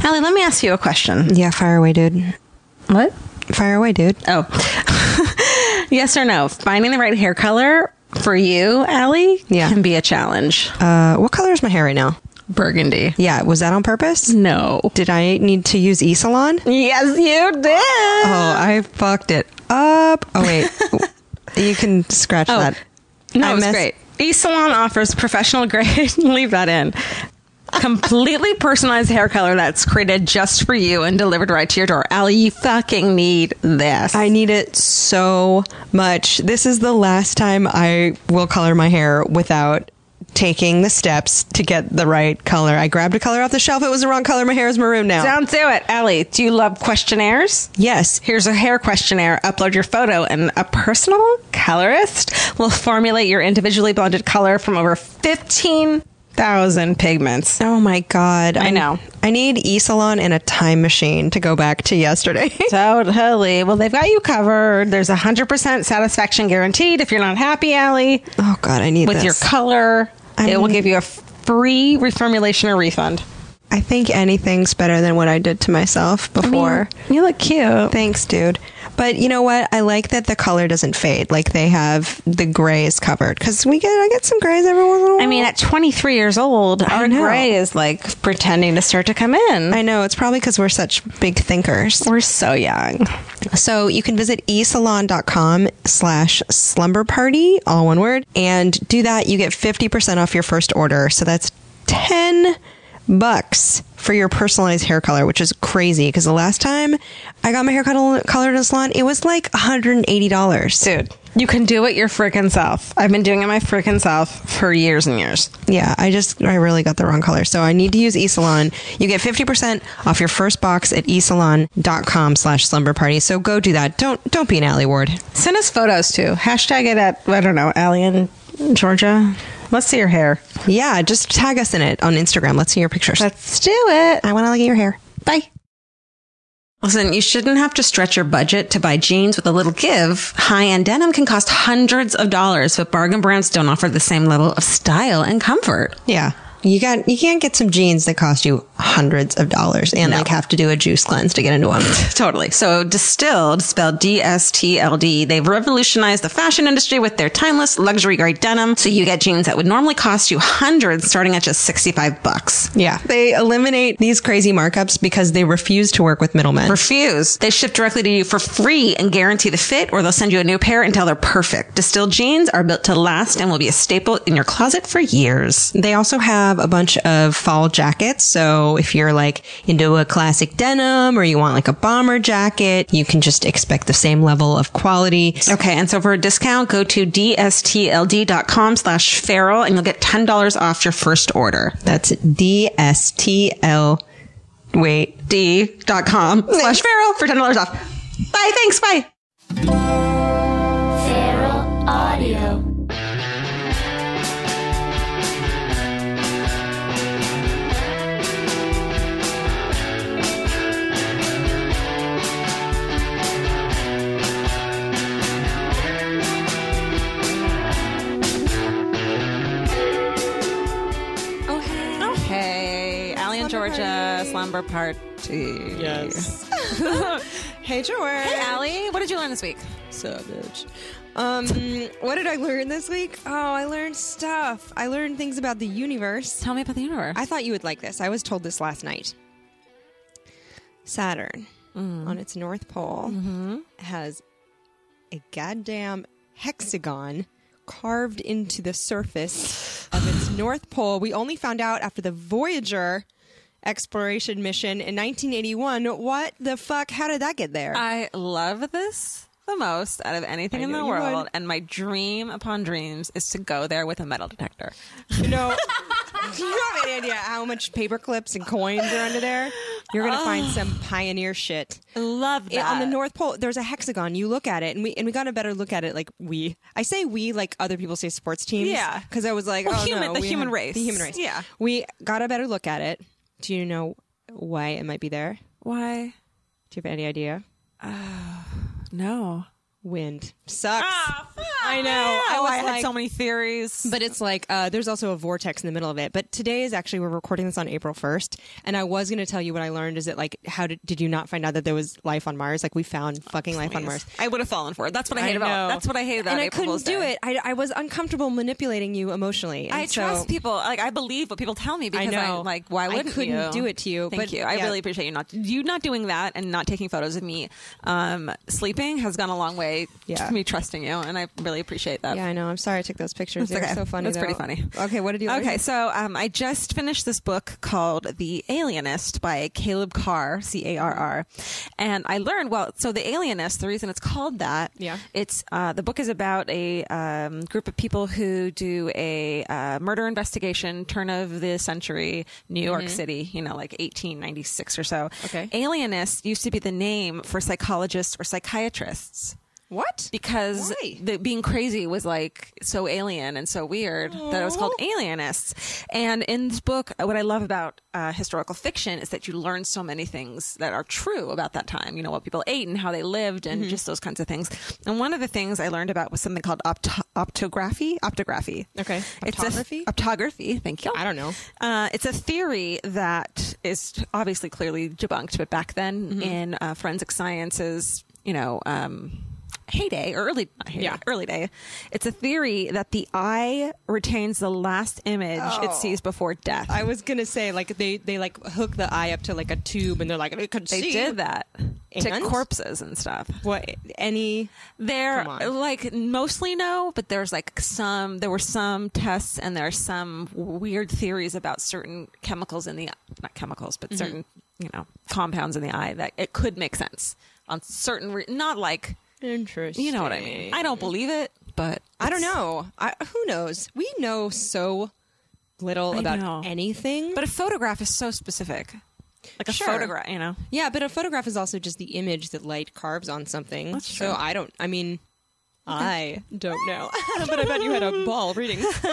Alie, let me ask you a question. Yeah, fire away, dude. What? Fire away, dude. Oh. Yes or no? Finding the right hair color for you, Alie, can be a challenge. What color is my hair right now? Burgundy. Yeah, was that on purpose? No. Did I need to use E-Salon? Yes, you did. Oh, I fucked it up. Oh, wait. You can scratch that. No, it's great. E-Salon offers professional grade, leave that in, completely personalized hair color that's created just for you and delivered right to your door. Alie, you fucking need this. I need it so much. This is the last time I will color my hair without taking the steps to get the right color. I grabbed a color off the shelf. It was the wrong color. My hair is maroon now. Don't do it. Alie, do you love questionnaires? Yes. Here's a hair questionnaire. Upload your photo and a personal colorist will formulate your individually blended color from over 15,000 pigments. Oh my God. I know. I need E-Salon and a time machine to go back to yesterday. Totally. Well, they've got you covered. There's 100% satisfaction guaranteed if you're not happy, Alie. Oh God, I need with this. Your color. It will give you a free reformulation or refund. I think anything's better than what I did to myself before. I mean, you look cute. Thanks, dude. But you know what? I like that the color doesn't fade. Like they have the grays covered. Because I get some grays every once in a while. I mean, at 23 years old, our gray is like pretending to start to come in. I know. It's probably because we're such big thinkers. We're so young. So you can visit esalon.com/slumber party, all one word. And do that. You get 50% off your first order. So that's $10 for your personalized hair color, which is crazy because the last time I got my hair colored in a salon, it was like $180. Dude, you can do it your freaking self. I've been doing it my freaking self for years and years. Yeah, I really got the wrong color. So I need to use eSalon. You get 50% off your first box at esalon.com/slumber party. So go do that. Don't be an Alie Ward. Send us photos too. Hashtag it at, I don't know, Alie in Georgia. Let's see your hair. Yeah, just tag us in it on Instagram. Let's see your pictures. Let's do it. I want to look at your hair. Bye. Listen, you shouldn't have to stretch your budget to buy jeans with a little give. High-end denim can cost hundreds of dollars, but bargain brands don't offer the same level of style and comfort. Yeah. You can't get some jeans that cost you hundreds of dollars and like have to do a juice cleanse to get into them. Totally. So Distilled, spelled DSTLD, they've revolutionized the fashion industry with their timeless luxury grade denim. So you get jeans that would normally cost you hundreds starting at just $65. Yeah. They eliminate these crazy markups because they refuse to work with middlemen. Refuse. They ship directly to you for free and guarantee the fit, or they'll send you a new pair until they're perfect. Distilled jeans are built to last and will be a staple in your closet for years. They also have a bunch of fall jackets. So if you're like into a classic denim or you want like a bomber jacket, you can just expect the same level of quality. Okay. And so for a discount, go to dstld.com/feral and you'll get $10 off your first order. That's d.com/feral for $10 off. Bye. Thanks. Bye. Feral Audio. Georgia Slumber Party. Yes. Hey, George. Hey, Alie. What did you learn this week? Savage. What did I learn this week? Oh, I learned stuff. I learned things about the universe. Tell me about the universe. I thought you would like this. I was told this last night. Saturn, on its North Pole, has a goddamn hexagon carved into the surface of its North Pole. We only found out after the Voyager exploration mission in 1981. What the fuck? How did that get there? I love this the most out of anything in the world, and my dream upon dreams is to go there with a metal detector. You know, do you have any idea how much paper clips and coins are under there? You're gonna find some pioneer shit. I love that. On the North Pole, there's a hexagon. You look at it, and we got a better look at it. Like I say we, like other people say sports teams. Yeah, because I was like, the human race. The human race. Yeah, we got a better look at it. Do you know why it might be there? Why? Do you have any idea? No. Wind. Sucks. I know. I had so many theories. But it's like there's also a vortex in the middle of it. But today is actually, we're recording this on April 1st, and I was going to tell you what I learned is that, like, how did you not find out that there was life on Mars? Like, we found fucking life on Mars. I would have fallen for it. That's what I hate about. That's what I hate about. And April I couldn't Fool's do Day. it. I was uncomfortable manipulating you emotionally. I trust people. Like, I believe what people tell me because I know. why wouldn't you? I couldn't do it to you. Thank you. I really appreciate you not doing that and not taking photos of me sleeping has gone a long way to me trusting you, and I really appreciate that. Yeah, I know. I'm sorry I took those pictures. They're so funny. That's pretty funny. Okay, what did you learn? Okay, so I just finished this book called The Alienist by Caleb Carr, Carr. And I learned, so The Alienist, the reason it's called that, it's the book is about a group of people who do a murder investigation, turn of the century, New York City, like 1896 or so. Okay. Alienist used to be the name for psychologists or psychiatrists. What? Because being crazy was like so alien and so weird that it was called alienists. And in this book, what I love about historical fiction is that you learn so many things that are true about that time. What people ate and how they lived and just those kinds of things. And one of the things I learned about was something called optography. Okay. Optography. Thank you. I don't know. It's a theory that is obviously clearly debunked, but back then in forensic sciences, heyday or early day. It's a theory that the eye retains the last image it sees before death. I was gonna say, like, they like hook the eye up to like a tube, and they're like, it could see. They did that to corpses and stuff. What? They're like mostly no, but there were some tests, and there are some weird theories about certain chemicals in the not chemicals, but certain compounds in the eye that it could make sense on certain not like. Interesting. You know what I mean? I don't believe it, but I don't know. Who knows? We know so little about anything. But a photograph is so specific. Like a photograph, Yeah, but a photograph is also just the image that light carves on something. That's true. So I don't know. But I bet you had a ball reading. Let's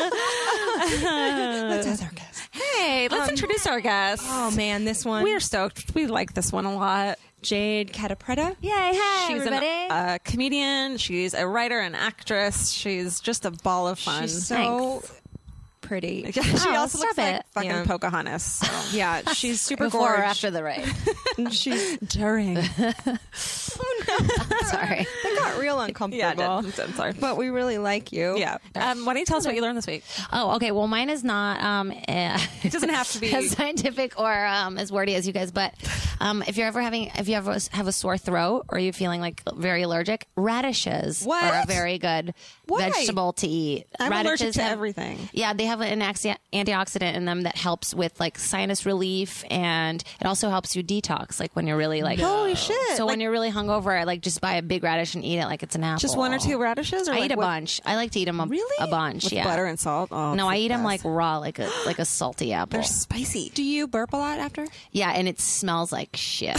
ask our guest. Hey, let's introduce our guest. Oh, man, this one. We're stoked. We like this one a lot. Jade Catta-Preta. Yay, hey, She's everybody. a comedian. She's a writer and actress. She's just a ball of fun. She's so pretty. She also looks like fucking Pocahontas. So. Yeah, she's super Before gorgeous. or after the raid? She's during. Sorry. That got real uncomfortable. Yeah, I'm sorry. But we really like you. Yeah. Why don't you tell us what you learned this week? Oh, okay. Well, mine is not it doesn't have to be as scientific or as wordy as you guys, but if you ever have a sore throat or you're feeling like very allergic, radishes are a very good vegetable to eat. I'm Radishes allergic to everything. Yeah, they have an antioxidant in them that helps with like sinus relief, and it also helps you detox. Like when you're really like holy shit. So when you're really hungover, like just buy a big radish and eat it like it's an apple. Just one or two radishes? Or I eat a bunch. I like to eat them a bunch. With yeah, butter and salt. Oh, no, I eat them like raw, like a salty apple. They're spicy. Do you burp a lot after? Yeah, and it smells like shit.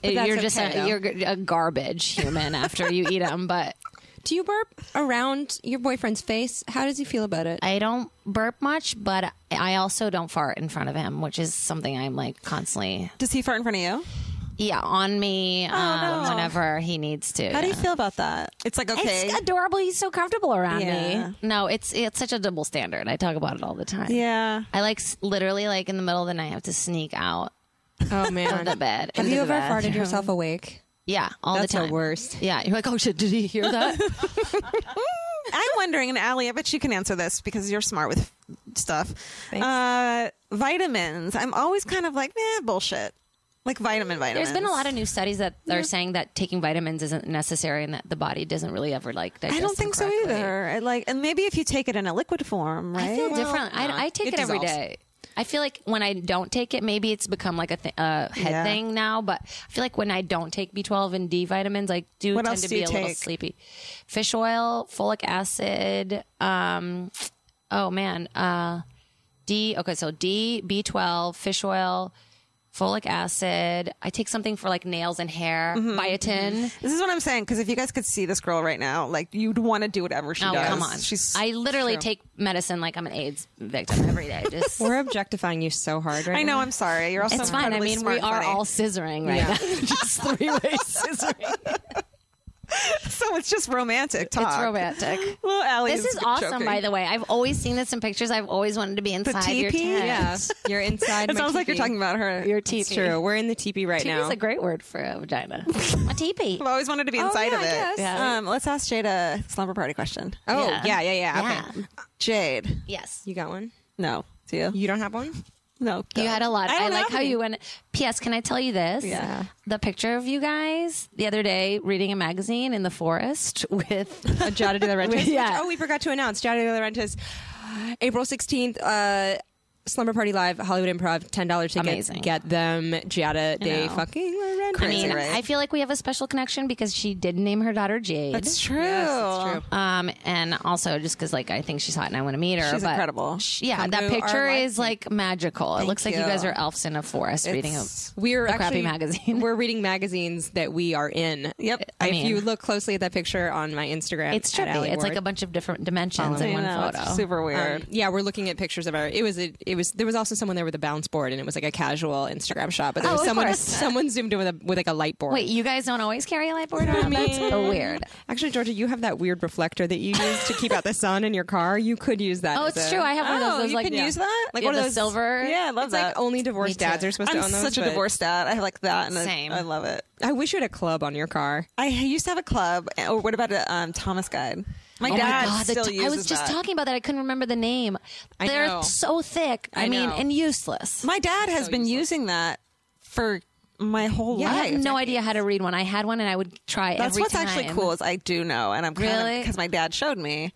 That's you're just okay, you're a garbage human after you eat them. But do you burp around your boyfriend's face? How does he feel about it? I don't burp much, but I also don't fart in front of him, which is something I'm like constantly. Does he fart in front of you? Yeah, on me no. whenever he needs to. How do you feel about that? It's like, okay. It's adorable. He's so comfortable around Yeah. me. No, it's such a double standard. I talk about it all the time. Yeah. I like literally like in the middle of the night I have to sneak out Oh, man. of the bed. Have into you the ever bathroom. farted yourself awake? Yeah, all That's the time. the worst. Yeah, you're like, oh shit, did he hear that? I'm wondering, and Alie, I bet you can answer this because you're smart with stuff. Thanks. Vitamins. I'm always kind of like, bullshit. Like vitamins. There's been a lot of new studies that are saying that taking vitamins isn't necessary and that the body doesn't really ever like digest I don't think so correctly. either. And maybe if you take it in a liquid form, right? I feel different. I take it every dissolves. day. I feel like when I don't take it, maybe it's become like a head thing now. But I feel like when I don't take B12 and D vitamins, I do What tend else to do be you a little take? sleepy. Fish oil, folic acid. D. Okay, so D, B12, fish oil, folic acid. I take something for like nails and hair, biotin. This is what I'm saying, because if you guys could see this girl right now, like you'd want to do whatever she Oh, does. come on. I literally take medicine like I'm an AIDS victim every day. Just We're objectifying you so hard right I know. now. I'm sorry. You're also it's fine. I incredibly mean, smart we and are funny. all scissoring right now. Just 3-way scissoring. So it's just romantic talk. It's romantic. Well, Alie, This is awesome, by the way. I've always seen this in pictures. I've always wanted to be inside your tent. Yeah, you're inside. It sounds like you're talking about her. Your teepee. It's true. We're in the teepee right now. Teepee is a great word for a vagina. A teepee. I've always wanted to be inside of it. guess. Yeah. Let's ask Jade a slumber party question. Oh, Yeah. yeah. Okay. Jade. Yes. You got one? No. Do you? You don't have one? No. You had a lot. I I don't like have how any. you went. P.S. Can I tell you this? Yeah. The picture of you guys the other day reading a magazine in the forest with A Giada de la Renta. Yeah. Oh, we forgot to announce Giada de la Renta's April 16th. Slumber Party Live, Hollywood Improv, $10 tickets. Amazing. Get them, Giada de know. fucking la Renta. I mean, right? I feel like we have a special connection because she did name her daughter Jade. That's true. Yes, that's true. And also just because like I think she's hot and I want to meet her. She's but incredible. Yeah, Come that to picture our live is like magical. It looks like you you. guys are elves in a forest reading a We're crappy actually magazine. We're reading magazines that we are in. Yep. I If mean- you look closely at that picture on my Instagram, It's at trippy. Alie It's like Ward. a bunch of different dimensions in I one know, photo. it's super weird. Yeah, we're looking at pictures of our. There was also someone there with a bounce board, and it was like a casual Instagram shot. But there was of someone course. someone zoomed in with like a light board. Wait, you guys don't always carry a light board around? That's so weird. Actually, Georgia, you have that weird reflector that you use to keep out the sun in your car. You could use that. Oh, as it's a- true. I have one of those. Oh, those you like can use that? Like yeah, one of the those silver. Yeah, I love It's that. like only divorced Me too. dads are supposed to I'm own those. such a but divorced dad. I have like that, and Same. I love it. I wish you had a club on your car. I used to have a club. Or what about a Thomas guide? My Oh dad my God, still uses I was just that. talking about that. I couldn't remember the name. I They're know. so thick. I mean, know. and useless. My dad has been using that for my whole I life. have no idea how to read one. I had one and I would try That's every what's time. actually cool is I do know, and I'm kind of Really? because my dad showed me.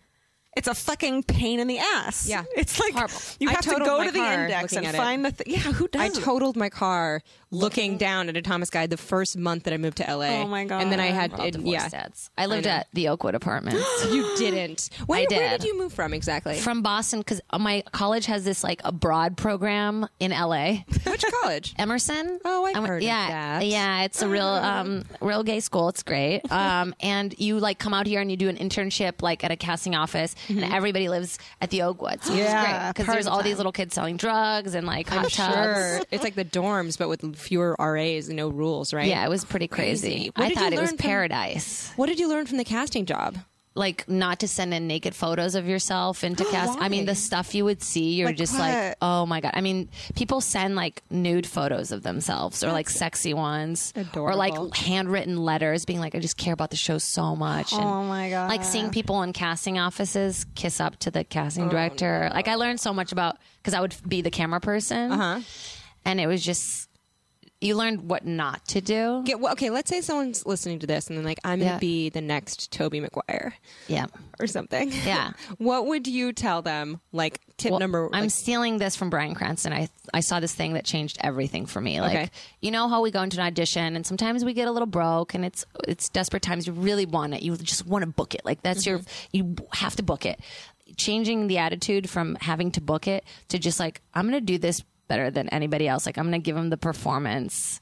It's a fucking pain in the ass. Yeah. It's like Horrible. you I have to totaled go my to the car index looking and at it. find the yeah. Who does? I it? totaled my car looking down at a Thomas guide the first month that I moved to LA. Oh my God. And then I had We're all divorced yeah. dads. I lived know. at the Oakwood Apartments. You didn't. Where I Where did. did you move from exactly? From Boston because my college has this like abroad program in LA. Which college? Emerson. Oh, I've heard of yeah, that. Yeah, it's a real gay school. It's great. And you like come out here and you do an internship like at a casting office, and everybody lives at the Oakwood, so Yeah, it's great because part there's of all the these time. little kids selling drugs and like hot tubs. Sure. It's like the dorms, but with fewer RAs and no rules, right? Yeah, it was pretty crazy. What I did thought you it was learn from- paradise. What did you learn from the casting job? Like not to send in naked photos of yourself into cast. I mean, Why? the stuff you would see, you're Like just what? like, oh my god. I mean, people send like nude photos of themselves or like sexy ones, or like adorable. handwritten letters, being like, I just care about the show so much. And, Oh my God. Like seeing people in casting offices kiss up to the casting Oh, director. Like I learned so much about because I would be the camera person, and it was just you learned what not to do. Okay, let's say someone's listening to this and then like, I'm going to Yeah. be the next Toby Maguire Yeah. or something. Yeah. What would you tell them? Like tip number I'm like, stealing this from Bryan Cranston. I saw this thing that changed everything for me. Like, Okay. you know how we go into an audition and sometimes we get a little broke and it's desperate times. You really want it. You just want to book it. Like that's you have to book it. Changing the attitude from having to book it to just like, I'm going to do this better than anybody else. Like I'm going to give them the performance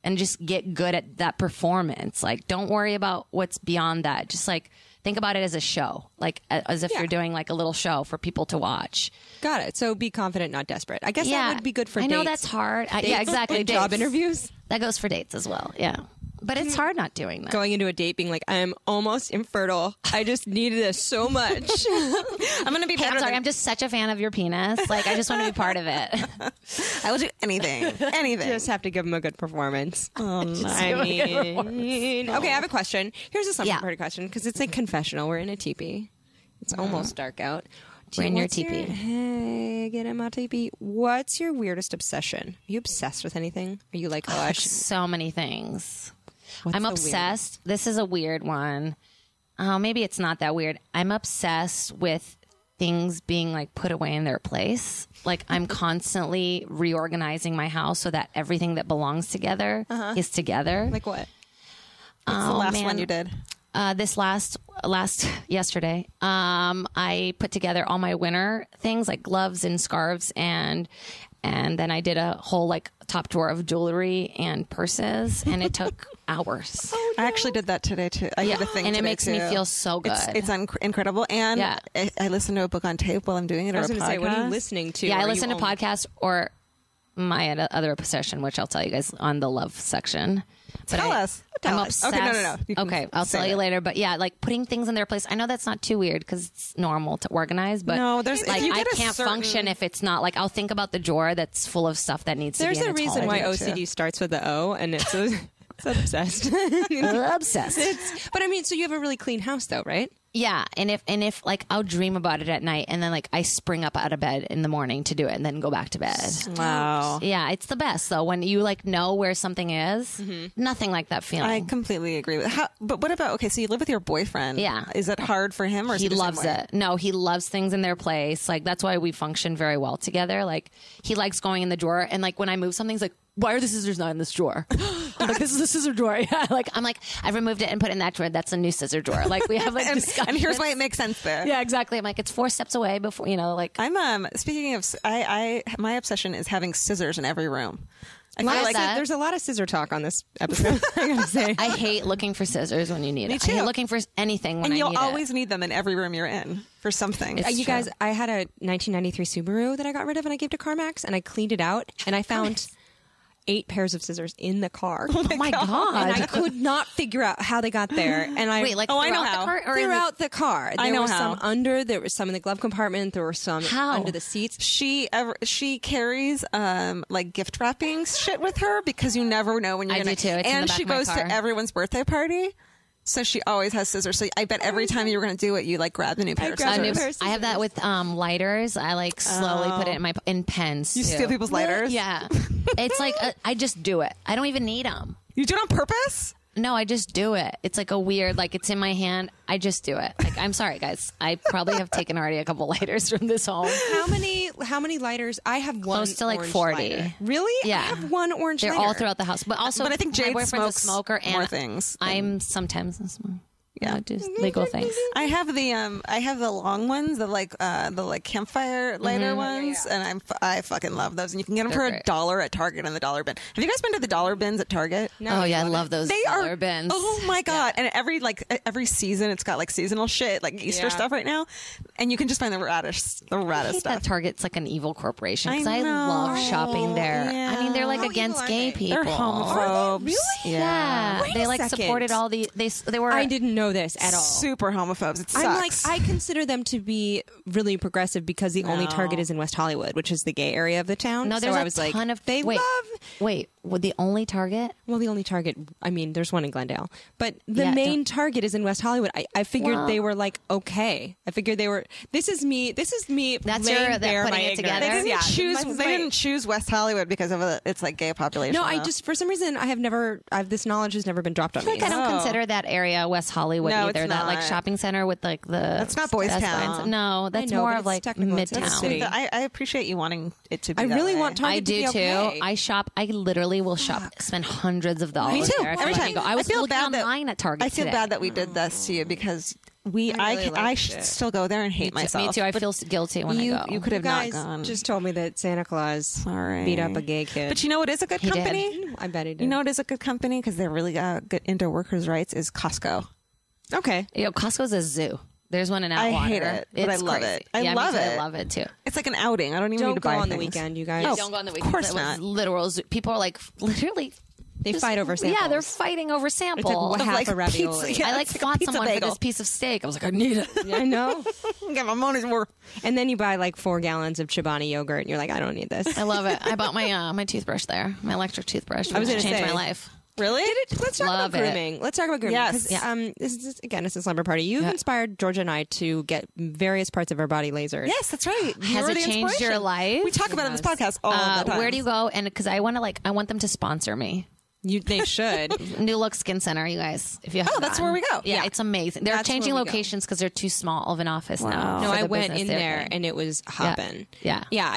and just get good at that performance. Like don't worry about what's beyond that. Just like think about it as a show, like as if Yeah. you're doing like a little show for people to watch. got it. So be confident, not desperate. I guess that would be good for I dates. know that's hard. Yeah, exactly. And job Dates. interviews. That goes for dates as well. Yeah. But it's hard not doing that. Going into a date being like, I'm almost infertile. I just needed this so much. I'm going to be Hey, better I'm sorry. than I'm just such a fan of your penis. Like, I just want to be part of it. I will do anything. Anything. Just have to give them a good performance. Oh, no. I mean, okay, I have a question. Here's a slumber Yeah. party question because it's a confessional. We're in a teepee. It's almost dark out. We're in your What's teepee. Hey, get in my teepee. What's your weirdest obsession? Are you obsessed with anything? Are you like, oh, I should? So many things. I'm the obsessed. This is a weird one. Maybe it's not that weird. I'm obsessed with things being like put away in their place. Like I'm constantly reorganizing my house so that everything that belongs together is together. Like what? What's the last one you did? This last yesterday, I put together all my winter things like gloves and scarves and then I did a whole like top drawer of jewelry and purses and it took hours. I actually did that today too. I did a thing and it today, makes me too. feel so good. It's incredible. And Yeah. I listen to a book on tape while I'm doing it. I was going to say, what are you listening to? yeah, I Are you listen to only- podcasts or my other obsession, which I'll tell you guys on the love section. But Tell us. I'm Tell us. obsessed. Okay, no. You can Okay, I'll say tell you it. later. But yeah, like putting things in their place. I know that's not too weird because it's normal to organize. But No, there's- if like you I get a can't certain- function if it's not like I'll think about the drawer that's full of stuff that needs There's to be. a in its reason hole. why do OCD starts with the O, and it's obsessed. Obsessed. But I mean, so you have a really clean house, though, right? Yeah, and if like I'll dream about it at night, and then like I spring up out of bed in the morning to do it, and then go back to bed. Wow. Yeah, it's the best though when you like know where something is. Nothing like that feeling. I completely agree with but what about, okay, so you live with your boyfriend. Yeah. Is it hard for him or is he the same loves way? it. No, he loves things in their place. Like that's why we function very well together. Like he likes going in the drawer, and like when I move something, he's like, "Why are the scissors not in this drawer?" I'm like, "This is the scissor drawer." Yeah, I'm like, "I removed it and put it in that drawer. That's a new scissor drawer." Like we have like and here's why it makes sense there. Yeah, exactly. I'm like, it's 4 steps away before like. I'm speaking of I my obsession is having scissors in every room. I Why feel is like that? There's a lot of scissor talk on this episode. I gotta say. I hate looking for scissors when you need it. too. I hate looking for anything when and I you'll need always it. need them in every room you're in for something. It's You true. guys, I had a 1993 Subaru that I got rid of and I gave to CarMax, and I cleaned it out, and I found 8 pairs of scissors in the car. Oh my god! And I could not figure out how they got there. And I Wait, like I know throughout how. the car or in the- throughout the car. I There know was how. some under. There was some in the glove compartment. There were some How? under the seats. She carries like gift wrapping shit with her because you never know when you're I gonna. do too. It's in and the back she of my goes car. to everyone's birthday party, so she always has scissors. So I bet every time you were going to do it, you like grabbed a new pair of grabbed a scissors. new pair of I have that with lighters. I like slowly put it in pens. You too. steal people's lighters? Yeah, it's like I just do it. I don't even need them. You do it on purpose? No, I just do it. It's like a weird, like it's in my hand. I just do it. Like I'm sorry, guys. I probably have taken already a couple lighters from this home. How many lighters? I have one. Close to, like, orange 40. lighter. Really? Yeah. I have one orange They're lighter. all throughout the house, but also, But I think my Jade boyfriend's smokes a smoker, and more things I'm sometimes a smoker. Yeah. Do legal things. I have the long ones, the campfire lighter ones, and I fucking love those. And you can get them They're for great. $1 at Target in the dollar bin. Have you guys been to the dollar bins at Target? Oh yeah, I love those They dollar are bins. Oh my god! And every season, it's got like seasonal shit, like Easter Yeah. stuff right now, and you can just find the raddest I hate stuff. that Target's like an evil corporation because I I, know. love shopping there. Yeah. I mean, they're like How against evil are gay they? people. They're homophobes. really? Yeah, Wait they a like second. supported all they were. I didn't know this at all. Super homophobes. It sucks. I'm like, I consider them to be really progressive because the only No. Target is in West Hollywood, which is the gay area of the town. No, so there's I a was ton like, of they wait, love. Wait, with the only Target? Well, the only Target, I mean, there's one in Glendale, but the Yeah, main don't- Target is in West Hollywood. I figured Well- they were like, okay. I figured they were, this is me That's laying your- bare putting my it ignorance. together. they didn't Yeah, choose. this is They my- didn't choose West Hollywood because of its like gay population. No, I though. just, for some reason, this knowledge has never been dropped on me. Like I don't consider that area West Hollywood No, either. it's That like not. shopping center with like the That's not Boys Best Town. Buys. No, that's know, more but of it's like technical. It's in the Midtown. city. I appreciate you wanting it to be. I that really way. want Target I to do be too. okay. I shop. I literally will shop. Spend hundreds of dollars. Me too. There if Every you let time. me go. I was feel looking bad online at Target. I feel today. bad that we did this to you because I really liked it. still go there and hate myself. Me too. I But feel guilty when you I go. you could have You guys not gone. just told me that Santa Claus Sorry. beat up a gay kid. But you know what is a good He did. company? I bet he did. You know what is a good company because they're really good into workers' rights is Costco. Okay. Costco's a zoo. There's one in I Atwater. hate it, but I It's love crazy. it. I Yeah, love me too. it. I love it too. It's like an outing. I don't even need Don't to go buy on the things. weekend, you guys. Oh, Don't go on the of weekend. course It was not. literal zoo. People are like literally. They fight over samples. Yeah, they're fighting over samples. It's like half a ravioli. pizza. Yeah, I like it's like a fought pizza someone bagel. for this piece of steak. I was like, I need it. Yeah, I know. Get my money's worth. And then you buy like 4 gallons of Chobani yogurt, and you're like, I don't need this. I love it. I bought my my toothbrush there, my electric toothbrush. I was which gonna changed say. my life. Really? Let's talk Love about it. grooming. Let's talk about grooming. Yes. 'Cause, Yeah. this is again, it's a slumber party. You've inspired Georgia and I to get various parts of our body lasered. Yes, that's right. Has it changed your life? We talk about it in this podcast all the time. Where do you go? And because I want to I want them to sponsor me. They should. New Look Skin Center, you guys. If you Oh, that's where we go. Yeah, it's amazing. They're That's changing where we go. locations because they're too small of an office now. No, for I the went business in they're there doing. and it was hopping. Yeah. Yeah.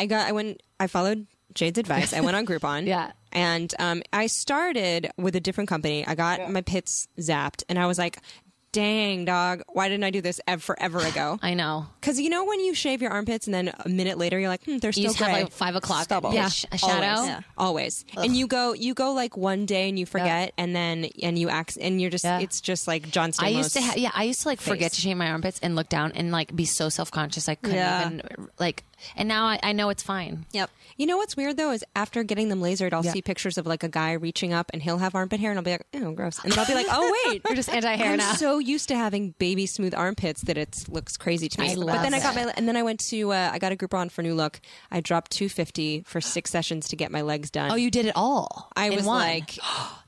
I followed Jade's advice. I went on Groupon. Yeah. And I started with a different company. I got my pits zapped and I was like, dang, dog, why didn't I do this forever ago? I know. Because you know when you shave your armpits and then a minute later you're like, they're still You just gray. have like 5 o'clock Stubble. yeah. Yeah. a shadow. Always. Yeah. Always. And you go like one day and you forget, and then you act, and you're just it's just like John Stamos. I used to like forget to shave my armpits and look down and like be so self-conscious I couldn't even like, and now I know it's fine. Yep. You know what's weird though is after getting them lasered, I'll see pictures of like a guy reaching up and he'll have armpit hair, and I'll be like, oh, gross. And then I'll be like, oh wait, You're just anti-hair I'm now. so used to having baby smooth armpits that it looks crazy to me. I But love then I got it. and then I went to I got a Groupon for New Look. I dropped $250 for 6 sessions to get my legs done. Oh, you did it all. I in was one. like,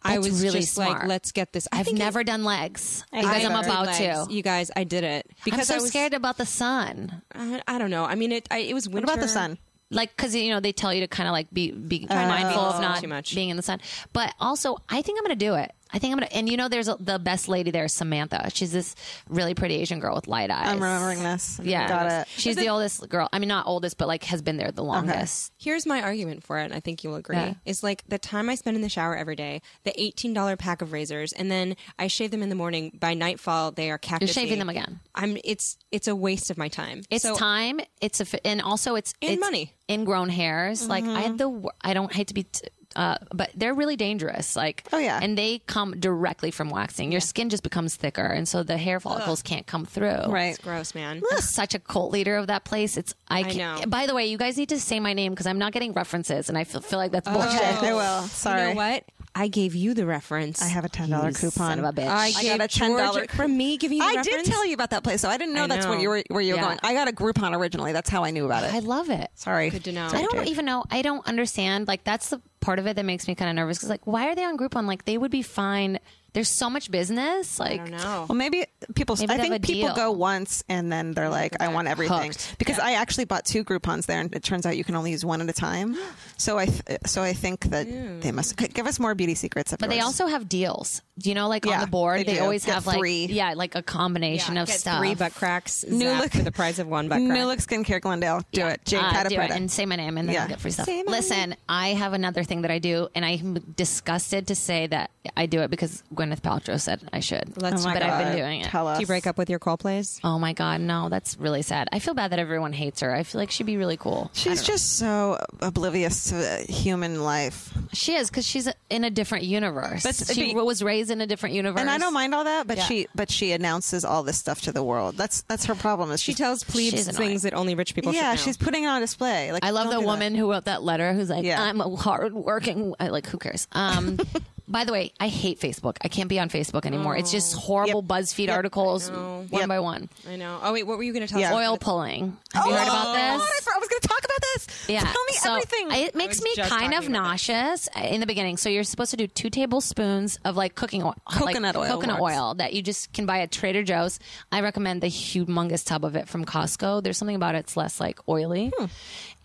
I was really just like, smart. let's get this. I've think never done legs because I I'm never. about legs. to. You guys, I did it because I'm so I was scared about the sun. I don't know. I mean, it was winter. What about the sun? Like, because they tell you to kind of like be mindful of not too much. being in the sun. But also, I think I'm going to do it. I think I'm going to, and there's the best lady there, Samantha. She's this really pretty Asian girl with light eyes. I'm remembering this. Yeah, Got it. She's the oldest girl. I mean, not oldest, but like has been there the longest. Here's my argument for it, and I think you'll agree. Yeah. Is like the time I spend in the shower every day, the $18 pack of razors, and then I shave them in the morning. By nightfall, they are cactus. You're shaving them again. It's a waste of my time. It's So- time. And also it's money. Ingrown hairs. Like I had I don't hate to be. But they're really dangerous. Like, Oh, yeah. and they come directly from waxing. Your skin just becomes thicker, and so the hair follicles can't come through. Right. It's gross, man. I'm such a cult leader of that place. I know. By the way, you guys need to say my name because I'm not getting references, and I feel like that's bullshit. Okay, I will. Sorry. You know what? I gave you the reference. I have a $10 coupon. Son of a bitch. I got a gave $10 George from me giving you the I reference. did tell you about that place, so I didn't know I that's know. where you were Yeah. going. I got a Groupon originally. That's how I knew about it. I love it. Sorry. Good to know. I don't even know. I don't understand. Like that's the part of it that makes me kind of nervous because like why are they on Groupon? Like they would be fine. There's so much business. Like I don't know. Well, maybe people. Maybe I they have think a people deal. go once and then they're like, "I want everything." Hooked. Because I actually bought 2 Groupons there, and it turns out you can only use one at a time. So I think that they must give us more beauty secrets. But they also have deals. Do you know, like on Yeah, the board, they they do. always Get have like 3. like a combination of Get stuff. 3 butt cracks. New Zap look for the price of 1 butt crack. New Look Skincare Glendale. Do it. Jane Do it Catta-Preta. and say my name and then Yeah. I'll get free stuff. Say my Listen, I have another thing that I do, and I'm disgusted to say that I do it because Gwyneth Paltrow said I should. Let's- Oh my but I've been God. doing it. Tell us. Do you break up with your call plays? Oh my God, no, that's really sad. I feel bad that everyone hates her. I feel like she'd be really cool. She's just so oblivious to human life. She is because she's in a different universe. But- she was raised in a different universe. And I don't mind all that, but Yeah. she announces all this stuff to the world. That's her problem. Is She tells plebes She's annoying. things that only rich people should yeah, know. she's putting it on display. Like I love don't the do that. woman who wrote that letter who's like, Yeah. I'm a hardworking. Like, who cares? By the way, I hate Facebook. I can't be on Facebook anymore. It's just horrible BuzzFeed articles, one Yep. by one. I know. Oh wait, what were you going to tell Yeah. us? Oil pulling. Have you heard about this? I was going to talk about this. Yeah. Tell me So everything. It makes was me just kind of talking about nauseous in the beginning. So you're supposed to do 2 tablespoons of like cooking oil, Coconut oil coconut works. oil that you just can buy at Trader Joe's. I recommend the humongous tub of it from Costco. There's something about it's less like oily,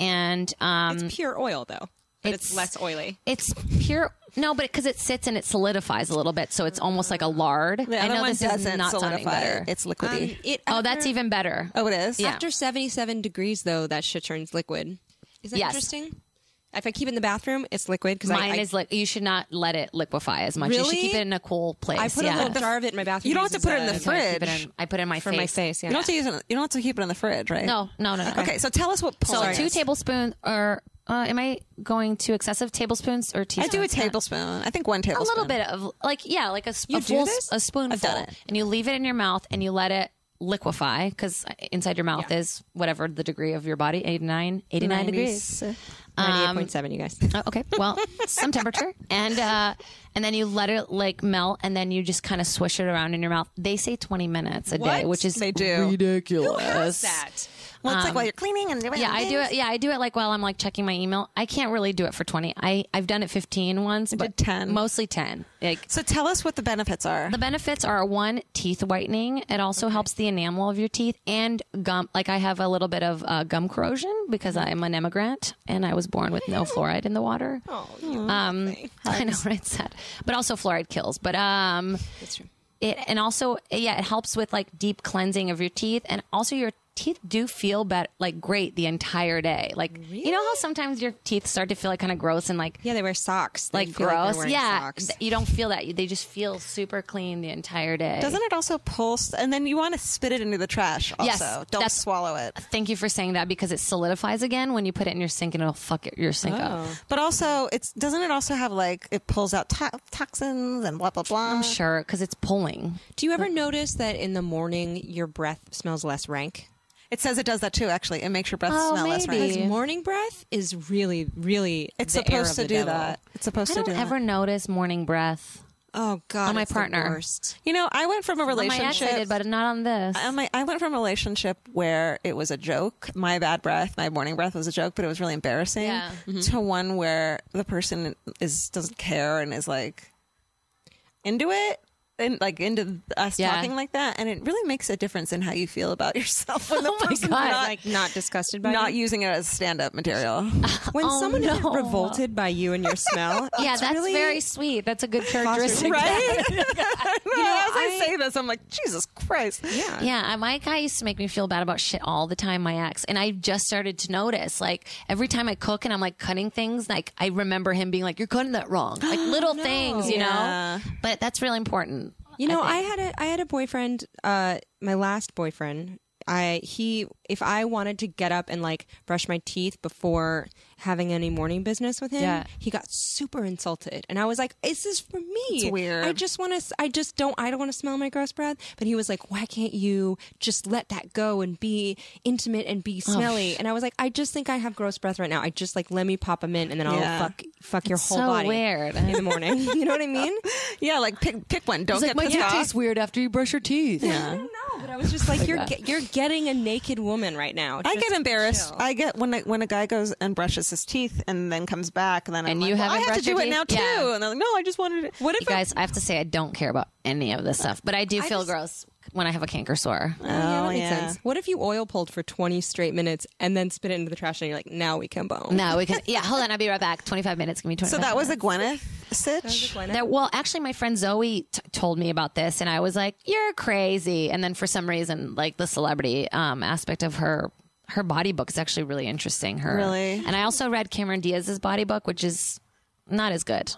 and It's pure oil though, but it's It's- less oily. it's pure. No, but because it sits and it solidifies a little bit, so it's almost like a lard. the I other know one this is doesn't not sounding solidify. better. It's liquidy. Oh, that's even better. Oh, it is? Yeah. After 77 degrees though, that shit turns liquid. Is that Yes. interesting? If I keep it in the bathroom, it's liquid because Mine is like you should not let it liquefy as much. You should Really? keep it in a cool place. I put yeah. a little jar of it in my bathroom. You don't have to uses, put it in the So I keep it fridge. in- I put it in my for face. my face. Yeah. You don't have to use it. You don't have to keep it in the fridge, right? No. Okay, so tell us what So pulling 2 is. tablespoons, or am I going to excessive tablespoons or I teaspoons? do a tablespoon. I think 1 A tablespoon. little bit of like like a You do full this? a spoonful, I've done it. and you leave it in your mouth and you let it liquefy because inside your mouth is whatever the degree of your body 89 degrees. 98.7, you guys. Oh, okay, well, some temperature, and then you let it like melt, and then you just kind of swish it around in your mouth. They say 20 minutes a day, What? which is They do. ridiculous. that? Well, it's like while you're cleaning and doing Yeah, I do things. it. Yeah, I do it like while I'm like checking my email. I can't really do it for 20. I've done it 15 once, but did 10. mostly 10. Like So tell us what the benefits are. the benefits are 1, teeth whitening. It also helps the enamel of your teeth and gum. Like I have a little bit of gum corrosion because I'm an immigrant and I was born with no fluoride in the water. Oh, I know, right? It's sad, but also fluoride kills. But that's true. it helps with like deep cleansing of your teeth, and also your teeth do feel great the entire day. Like, you know how sometimes your teeth start to feel like kind of gross and like, Yeah, they wear socks. They like feel gross. they're wearing socks. You don't feel that. They just feel super clean the entire day. Doesn't it also pulse? And then you want to spit it into the trash also. Yes, Don't swallow it. Thank you for saying that, because it solidifies again when you put it in your sink and it'll fuck your sink up. But also, doesn't it also have like, it pulls out toxins and blah, blah, blah? I'm sure, because it's pulling. Do you ever notice that in the morning your breath smells less rank? It says it does that too, actually. It makes your breath smell less maybe. rank. Because morning breath is really, really It's the air supposed of to the do devil. that. It's supposed I to don't do ever that. notice morning breath Oh God, on my it's the partner. worst. You know, I went from a On my ex, relationship. I did, but not on this. I went from a relationship where it was a joke. My bad breath, my morning breath was a joke, but it was really embarrassing. Yeah. To one where the person doesn't care and is like into it. And like into us talking like that, and it really makes a difference in how you feel about yourself when the Oh my person's God. Not disgusted by not you? using it as stand-up material. When someone isn't no. revolted by you and your smell, yeah, it's that's really, very sweet. That's a good characteristic. Right? As I I say this, I'm like, Jesus Christ. Yeah. Yeah, my guy used to make me feel bad about shit all the time, my ex. And I just started to notice, like, every time I cook and I'm like cutting things, like, I remember him being like, you're cutting that wrong. Like, little things, you Yeah. know? But that's really important. You know, I think. I had a boyfriend, my last boyfriend. If I wanted to get up and like brush my teeth before having any morning business with him, Yeah. he got super insulted, and I was like, "This is for me. It's weird. I don't want to smell my gross breath." But he was like, "Why can't you just let that go and be intimate and be smelly?" And I was like, "I just think I have gross breath right now. I just like let me pop a mint and then Yeah. I'll fuck your whole so body weird. in the morning." You know what I mean? Yeah, like pick one. Don't get my pissed teeth off. taste weird after you brush your teeth. I don't know, but I was just like, you're getting a naked woman right now. I Just get embarrassed. chill. I get when a guy goes and brushes his teeth and then comes back, and then I'm And like, you well, I haven't have to brushed do your it now teeth? too. Yeah. And they're like, no, I just wanted it. What if You guys, I have to say, I don't care about any of this stuff, but I do feel gross when I have a canker sore. that makes yeah. sense. What if you oil pulled for 20 straight minutes and then spit it into the trash and you're like, now we can bone? No, we can. Yeah, hold on. I'll be right back. 25 minutes. Give me 25 So that was a minutes. Gwyneth sitch. Well, actually, my friend Zoe told me about this, and I was like, "You're crazy." And then for some reason, like the celebrity aspect of her body book is actually really interesting. Really? And I also read Cameron Diaz's body book, which is not as good.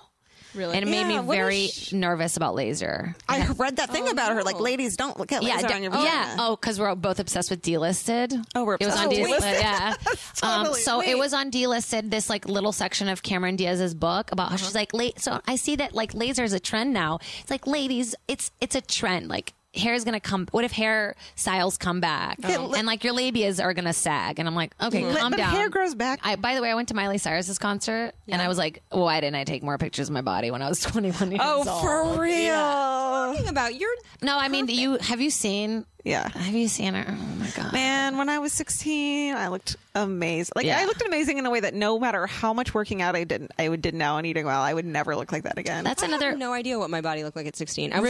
Really? And it made me what very is nervous about laser. I read that thing about her. Like, ladies, don't look at laser on your vagina. yeah. Oh, because we're both obsessed with Delisted. Oh, we're It was obsessed on with Delisted. Delisted. Yeah. Totally. So Wait. it was on Delisted. This like little section of Cameron Diaz's book about how she's like, so I see that like laser is a trend now. It's like, ladies, it's a trend. Like, hair is gonna come. What if hair styles come back and like your labias are gonna sag? And I'm like, okay, calm but down. hair grows back. By the way, I went to Miley Cyrus's concert and I was like, why didn't I take more pictures of my body when I was 21 years old? Oh, for real? Talking about your No, I mean, have you seen Yeah. Have you seen her? Oh my god, Man, when I was 16, I looked amazing. Like, Yeah. I looked amazing in a way that no matter how much working out I did now and eating well, I would never look like that again. That's I another. have no idea what my body looked like at 16. I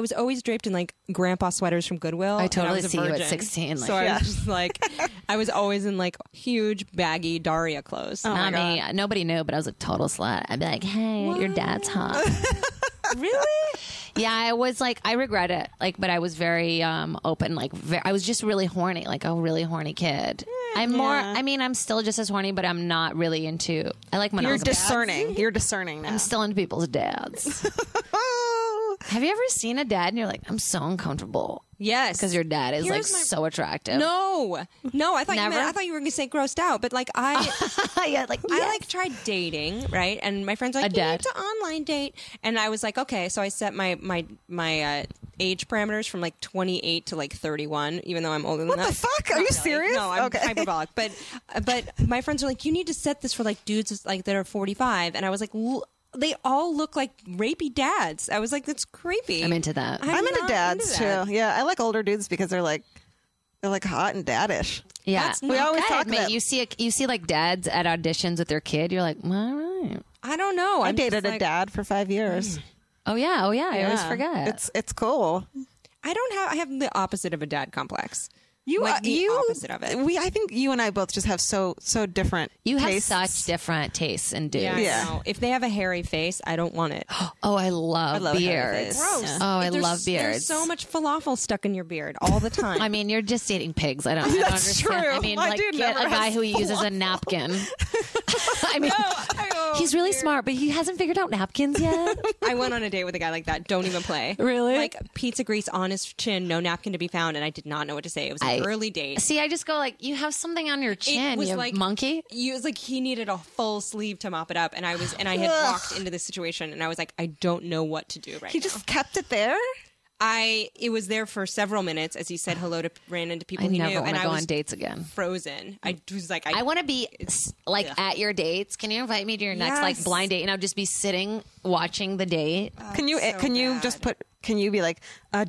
was always draped in like grandpa sweaters from Goodwill. I and totally was a see you at virgin. 16, like- so I Yeah. was just like, I was always in like huge baggy Daria clothes. Not me. Nobody knew, but I was a total slut. I'd be like, "Hey, your dad's hot." Really? Yeah, I was like, I regret it. Like, but I was very open. Like, I was just really horny, like a really horny kid. I'm more. I mean, I'm still just as horny, but I'm not really into. I like You're monogamy. discerning. You're discerning now. I'm still into people's dads. Have you ever seen a dad and you're like, I'm so uncomfortable Yes. because your dad is like Here's my- so attractive? No. I thought Never? I thought you were going to say grossed out, but like I yeah, like I like tried dating, right? And my friends were like, A you dad. need to online date. And I was like, okay. So I set my age parameters from like 28 to like 31, even though I'm older than What that. the fuck? Are you Not really. serious? No, I'm Okay. hyperbolic. But my friends were like, you need to set this for like dudes like that are 45. And I was like, they all look like rapey dads. I was like, that's creepy. I'm into that. I'm into not dads into that. too. Yeah, I like older dudes because they're like hot and daddish. Yeah, That's We always Gotta talk admit, about. you see like dads at auditions with their kid. You're like, all right. I don't know. I I'm dated just a like, dad for 5 years. Oh yeah. I always Yeah. forget. It's cool. I have the opposite of a dad complex. the opposite of it. I think you and I both just have so different. You have tastes. such different tastes in dudes. Yeah. I know. If they have a hairy face, I don't want it. Oh, I love a hairy beards. face. Gross. Yeah. Oh, I There's- love beards. There's so much falafel stuck in your beard all the time. I mean, you're just eating pigs. I don't understand. true. I mean, My like, dude get a never guy has who uses a napkin. I mean, he's really smart, but he hasn't figured out napkins yet. I went on a date with a guy like that. Don't even play. Really? Like pizza grease on his chin, no napkin to be found, and I did not know what to say. It was an early date. See, I just go like, you have something on your chin, was you like monkey. It was like he needed a full sleeve to mop it up, and I had walked into this situation, and I was like, I don't know what to do right He now. just kept it there. It was there for several minutes as he said hello to random people I he never knew, want and to I go was on dates again. frozen. I was like, I want to be like at your dates. Can you invite me to your next like Yes. blind date, and I'll just be sitting watching the date, Can you so can you bad. just put? Can you be like,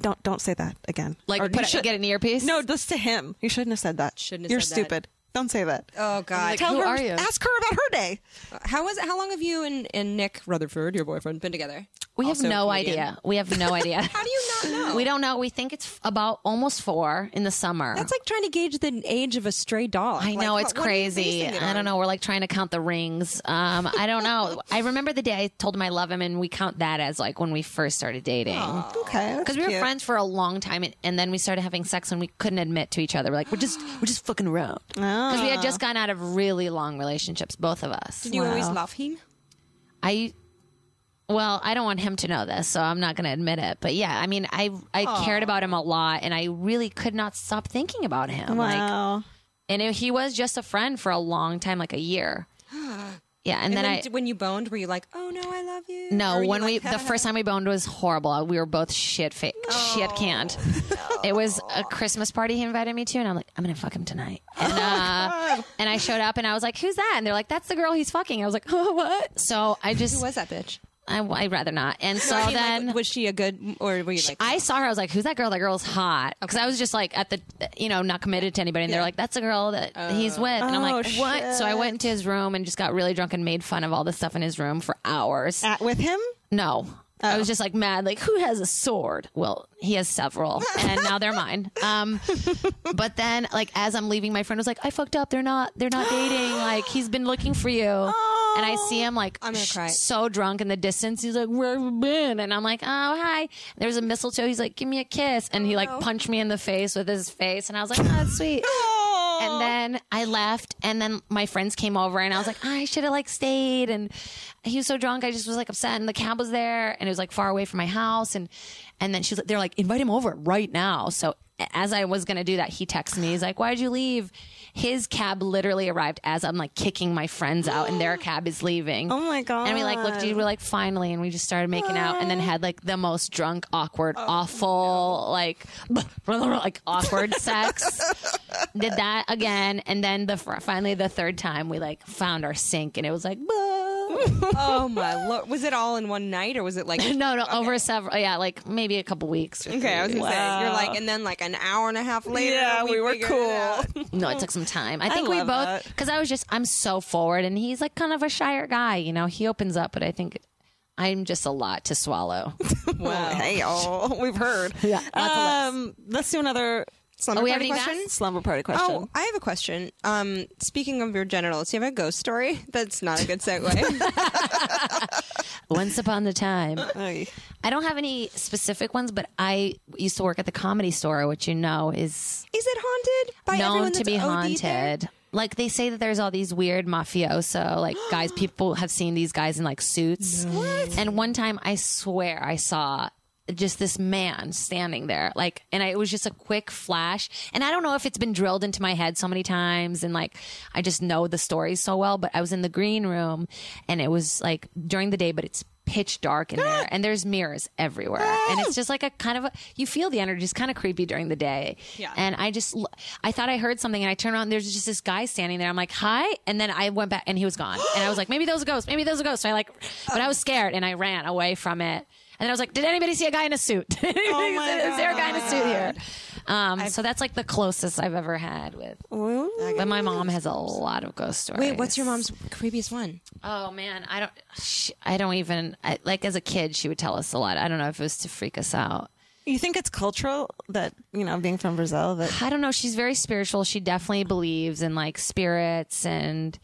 don't say that again? like Or you should- get an earpiece. No, just to him. You shouldn't have said that. Shouldn't have You're said that. stupid. Don't say that. Oh God! Tell who her. are you? Ask her about her day. How long have you and Nick Rutherford, your boyfriend, been together? we have Also no comedian. idea. We have no idea. How do you not know? We don't know. We think it's about almost 4 in the summer. That's like trying to gauge the age of a stray dog. I know, Like, it's what are you crazy. basing it I don't on? know. We're like trying to count the rings. I don't know. I remember the day I told him I love him, and we count that as like when we first started dating. Okay, Because we were friends for a long time, and then we started having sex when we couldn't admit to each other. We're like, we're just fucking around. Because we had just gotten out of really long relationships, both of us. Did you always love him? Well, I don't want him to know this, so I'm not going to admit it. But yeah, I mean, I cared about him a lot, and I really could not stop thinking about him. Wow. He was just a friend for a long time, like a year. Yeah, and then when you boned, were you like, "Oh no, I love you"? Or No, were you when like, the first time we boned was horrible. We were both shit canned. It was a Christmas party he invited me to, and I'm like, I'm gonna fuck him tonight. And and I showed up, and I was like, who's that? And they're like, that's the girl he's fucking. I was like, oh, what? So I just who was that bitch? I'd rather not. And so I mean, then like, was she a good, or were you like? I saw her. I was like, "Who's that girl? That girl's hot." Because I was just like at the, not committed to anybody. And they're like, "That's a girl that he's with." And I'm like, Oh, "What?" shit. So I went into his room and just got really drunk and made fun of all the stuff in his room for hours. With him? No. I was just like mad, like, who has a sword? Well, he has several, and now they're mine. But then, like, as I'm leaving, my friend was like, I fucked up. They're not dating. Like, he's been looking for you. And I see him, like, I'm gonna cry. so drunk in the distance. He's like, where have you been? And I'm like, oh, hi. There's a mistletoe. He's like, give me a kiss. And he, like, punched me in the face with his face. And I was like, oh, that's sweet. And then I left, and then my friends came over, and I was like, I should have like stayed. And he was so drunk, I just was like upset. And the cab was there, and it was like far away from my house. And then she was like, they're like, invite him over right now. So as I was gonna do that, he texted me. He's like, why'd you leave? His cab literally arrived as I'm like kicking my friends out, and their cab is leaving. Oh my God. And we like looked at you, we're like, finally, and we just started making out, and then had like the most drunk, awkward, awful, like awkward sex. Did that again, and then finally the third time we like found our sink, and it was like, Oh my lord! Was it all in one night, or was it like no, over several, like maybe a couple weeks. Okay, I was gonna say you're like, and then like an hour and a half later, Yeah, we were figured it out. cool. No, it took some time. I think we love both, that. because I'm so forward, and he's like kind of a shyer guy. He opens up, but I think I'm just a lot to swallow. Wow. Hey, we've heard. Yeah, lots of Let's do another Slumber we have party any question? guests? slumber party question. Oh, I have a question. Speaking of your genitals, do you have a ghost story? That's not a good segue. Once upon a time. Ay. I don't have any specific ones, but I used to work at the Comedy Store, which is Is it haunted by known everyone to that's be OD'd there? haunted. Like they say that there's all these weird mafioso like guys. People have seen these guys in like suits. What? And one time, I swear I saw just this man standing there, like, and it was just a quick flash. And I don't know if it's been drilled into my head so many times, and like I just know the stories so well. But I was in the green room, and it was like during the day, but it's pitch dark in there, and there's mirrors everywhere, and it's just like a kind of you feel the energy is kind of creepy during the day. Yeah. And I thought I heard something, and I turned around, and there's just this guy standing there. I'm like, hi, and then I went back, and he was gone, and I was like, maybe that was a ghost, So I but I was scared, and I ran away from it. And then I was like, did anybody see a guy in a suit? Is there a guy in a suit here? So that's like the closest I've ever had with. But my mom has a lot of ghost stories. Wait, what's your mom's creepiest one? Oh man, I don't even like as a kid she would tell us a lot. I don't know if it was to freak us out. You think it's cultural that, being from Brazil, that I don't know. She's very spiritual. She definitely believes in like spirits and.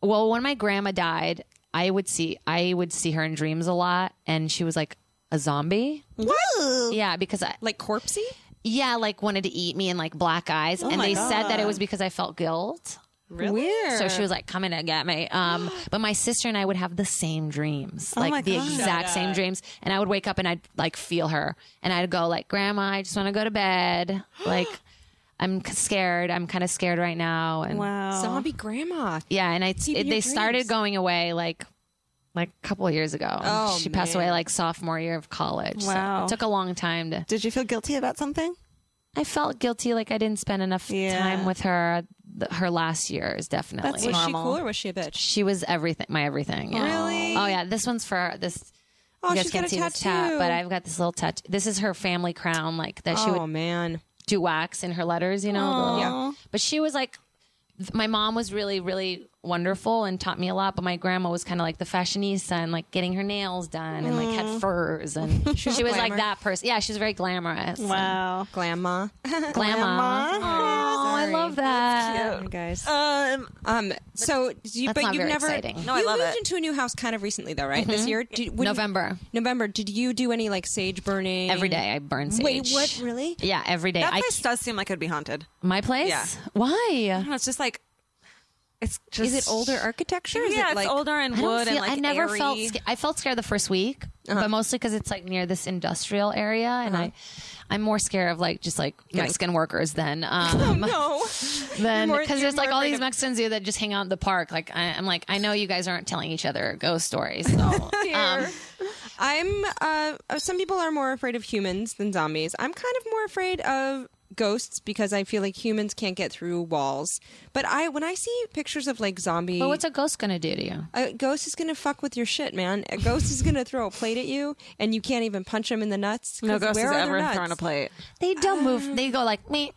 Well, when my grandma died, I would see her in dreams a lot, and she was like a zombie. what? Yeah, because Like corpsey? yeah, like wanted to eat me and like black eyes, and they said that it was because I felt guilt. Really? Weird. So she was like coming to get me. But my sister and I would have the same dreams, my like the God. exact same dreams. And I would wake up and I'd like feel her, and I'd go like, "Grandma, I just want to go to bed. Like, I'm scared. I'm kind of scared right now." And Wow. Zombie grandma. yeah, and Even your they started dreams. going away like a couple of years ago. Oh, She passed man. away like sophomore year of college. Wow. So it took a long time to. Did you feel guilty about something? I felt guilty, like I didn't spend enough Yeah. time with her. Her last years, definitely. That's Was she normal. cool or was she a bitch? She was everything, my everything. Yeah. Really? Oh yeah, this one's for this. Oh, You guys she's got can't a see this tattoo. but I've got this little tattoo. This is her family crown, like that she Oh, would man. do wax in her letters, you know. Yeah. But she was like, my mom was really, really wonderful and taught me a lot. But my grandma was kind of like the fashionista and like getting her nails done and like had furs and she was like glamour. that person. Yeah, she was very glamorous. Wow. Grandma. Glamour. Oh, I love that. You guys. So, That's but not you've very never. exciting. No, I you love moved it. into a new house kind of recently, though, right? This year, November. November. Did you do any like sage burning Every day I burn sage. Wait, what? Really? Yeah, every day. That place does seem like it'd be haunted. My place? Yeah. Why? It's just like, it's just. Is it older architecture? Is Yeah, it it's like older and wood and like I never airy. felt. I felt scared the first week, but mostly because it's like near this industrial area, and I'm more scared of like just like Mexican workers than No. than You're because there's like more all afraid these of- Mexicans here that just hang out in the park. Like I'm like I know you guys aren't telling each other ghost stories. So I'm. Some people are more afraid of humans than zombies. I'm kind of more afraid of ghosts because I feel like humans can't get through walls. But when I see pictures of like zombie, but what's a ghost gonna do to you? a ghost is gonna fuck with your shit, man. A ghost is gonna throw a plate at you, and you can't even punch him in the nuts. 'cause No ghost where has are their ever nuts? thrown a plate. They don't move. They go like me.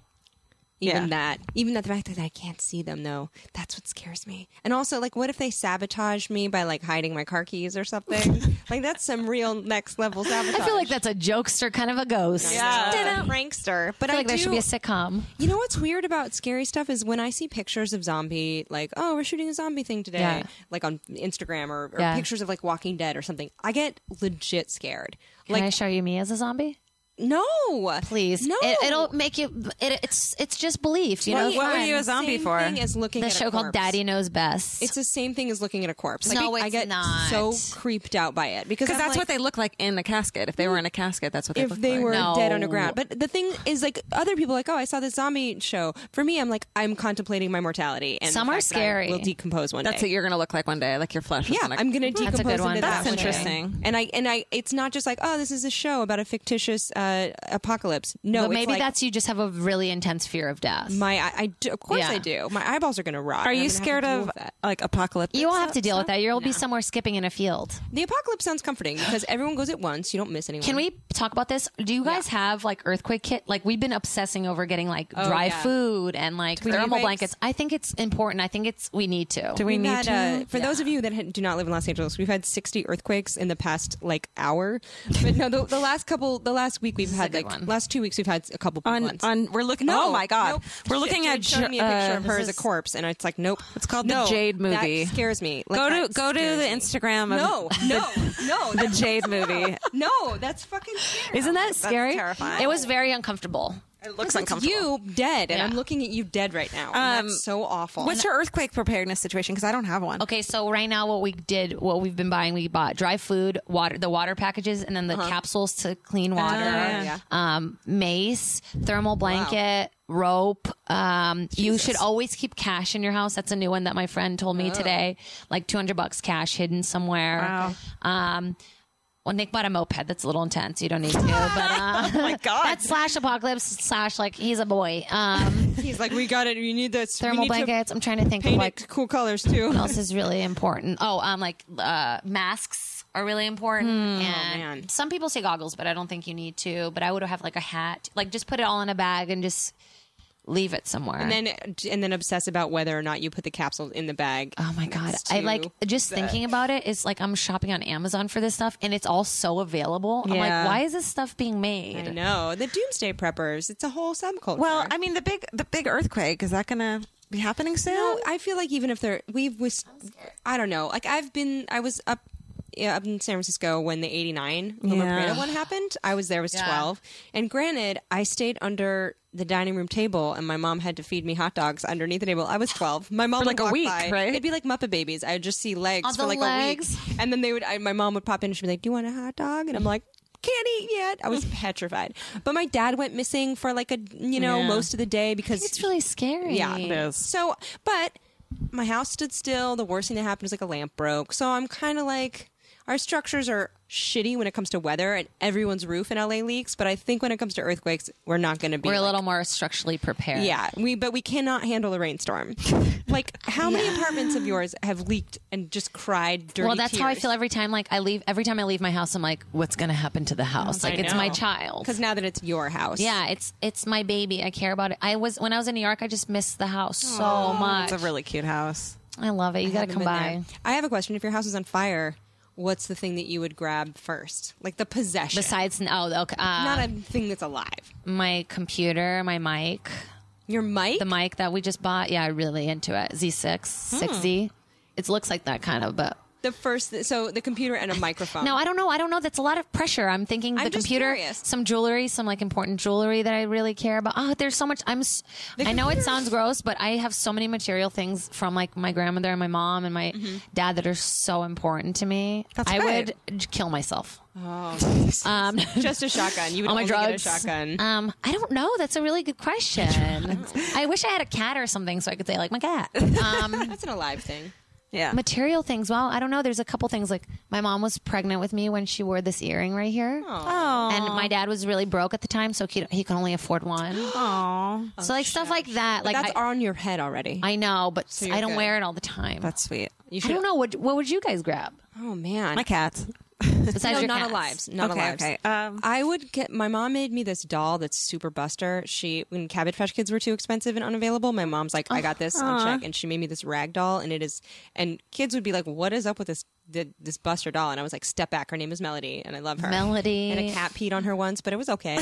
Even Yeah. even the fact that I can't see them, though, that's what scares me. And also, like, what if they sabotage me by like hiding my car keys or something? Like, that's some real next level sabotage. I feel like that's a jokester kind of a ghost. Yeah. prankster. But I feel like there do- should be a sitcom. You know what's weird about scary stuff is when I see pictures of zombie, like, oh, we're shooting a zombie thing today, Yeah. like on Instagram or Yeah. pictures of like Walking Dead or something. I get legit scared. Can Like, I show you me as a zombie? no, Please. no. It'll make you. It's just belief. You know. What were you a zombie Same for? thing as looking The at show a called corpse. Daddy Knows Best. It's the same thing as looking at a corpse. Like, No, I it's get not. so creeped out by it because Because I'm that's like, what they look like in a casket. If they were in a casket, that's what they if look they like. were No. dead underground. But the thing is, like, other people are like, oh, I saw this zombie show. For me, I'm like, I'm contemplating my mortality. And Some the are fact that I scary. will decompose one That's day. what you're going to look like one day. Like your flesh is Yeah, gonna... I'm gonna decompose a good one. into That's that one day. interesting. And I, it's not just like, oh, this is a show about a fictitious apocalypse. No, but it's maybe like, that's you just have a really intense fear of death. of course Yeah. I do. My eyeballs are gonna rot. Are and I'm you gonna have to scared deal of with that? like apocalyptic You won't have to deal with stuff? that. You'll be somewhere skipping in a field. The apocalypse sounds comforting because everyone goes at once. You don't miss anyone. Can we talk about this? Do you guys have like earthquake kit? Like we've been obsessing over getting like dry yeah. food and like thermal bags? blankets. I think it's important. I think we need to. Do we We've need had, to? for those of you that do not live in Los Angeles, we've had 60 earthquakes in the past like hour. But no, the last week we've had good like one. last 2 weeks we've had a couple big ones. We're looking. No, oh my god, nope. we're looking Shit, at showed me a picture of her this as a is- corpse, and it's like, nope. It's called No, the Jade movie. That scares me. Like, Go that to the scares me. Instagram. Of No, the Jade movie. no, that's fucking scary. Isn't that scary? terrifying. It was very uncomfortable. It looks It's uncomfortable. you dead, and Yeah. I'm looking at you dead right now. And that's so awful. What's your earthquake preparedness situation? Because I don't have one. Okay, so right now what we've been buying, we bought dry food, the water packages, and then the capsules to clean water, yeah. mace, thermal blanket, rope. You should always keep cash in your house. That's a new one that my friend told me today. Like $200 cash hidden somewhere. Wow. Well, Nick bought a moped. That's a little intense. You don't need to. But Oh my god. that's slash apocalypse / like he's a boy. He's like, we got it. You need this. We Thermal need to blankets. I'm trying to think of paint like it cool colors too. what else is really important. Oh, masks are really important. And man. some people say goggles, but I don't think you need to. But I would have like a hat. Like just put it all in a bag and just leave it somewhere. And then obsess about whether or not you put the capsule in the bag. Oh my God. I like just thinking about it. It's like I'm shopping on Amazon for this stuff and it's all so available. I'm like, why is this stuff being made? I know. The doomsday preppers. It's a whole subculture. Well, I mean, the big earthquake, is that going to be happening soon? No, I feel like even if I don't know. Like I was up in San Francisco when the 89 Catta-Preta one happened. I was there, I was 12. And granted, I stayed under the dining room table and my mom had to feed me hot dogs underneath the table. I was 12. My mom For like would a walk week, by. right? It'd be like Muppet Babies. I would just see legs for like legs. a week. And then my mom would pop in and she'd be like, "Do you want a hot dog?" And I'm like, "Can't eat yet." I was petrified. But my dad went missing for like most of the day because It's really scary. yeah, It is. So, but my house stood still. The worst thing that happened was like a lamp broke. So I'm kind of like, our structures are shitty when it comes to weather, and everyone's roof in LA leaks. But I think when it comes to earthquakes, we're not going to be. We're a little more structurally prepared. Yeah, but we cannot handle a rainstorm. Like, how many apartments of yours have leaked and just cried dirty Well, that's tears? how I feel every time. Like every time I leave my house, I'm like, what's going to happen to the house? Like, it's my child. Because now that it's your house. Yeah, it's my baby. I care about it. When I was in New York, I just missed the house so much. It's a really cute house. I love it. You got to Haven't come been by. there. I have a question. If your house is on fire, what's the thing that you would grab first? Like the possession. Besides, okay, not a thing that's alive. my computer, my mic, Your mic? the mic that we just bought. Yeah, really into it. Z6, 6Z. It looks like that kind of, but So the computer and a microphone. no, I don't know. That's a lot of pressure. I'm thinking the I'm just computer, curious. some jewelry, some like important jewelry that I really care about. Oh, there's so much. I know it sounds gross, but I have so many material things from like my grandmother and my mom and my dad that are so important to me. That's I good. would kill myself. Just a shotgun. You would All my only get a drugs. shotgun. I don't know. That's a really good question. I wish I had a cat or something so I could say like my cat. That's an alive thing. Yeah. Material things. Well, I don't know. There's a couple things like my mom was pregnant with me when she wore this earring right here. Oh. And my dad was really broke at the time, so he could only afford one. Oh. So like stuff like that. Like That's on your head already. I know, but you're I don't good. wear it all the time. That's sweet. You I don't know. What would you guys grab Oh man. My cats. besides No, your not cats? alive. Not alive. Okay. I would get. My mom made me this doll that's super buster. When Cabbage Patch Kids were too expensive and unavailable, my mom's like, "I got this on check," and she made me this rag doll, and it is. And kids would be like, "What is up with this buster doll?" And I was like, "Step back." Her name is Melody, and I love her. Melody. And a cat peed on her once, but it was okay.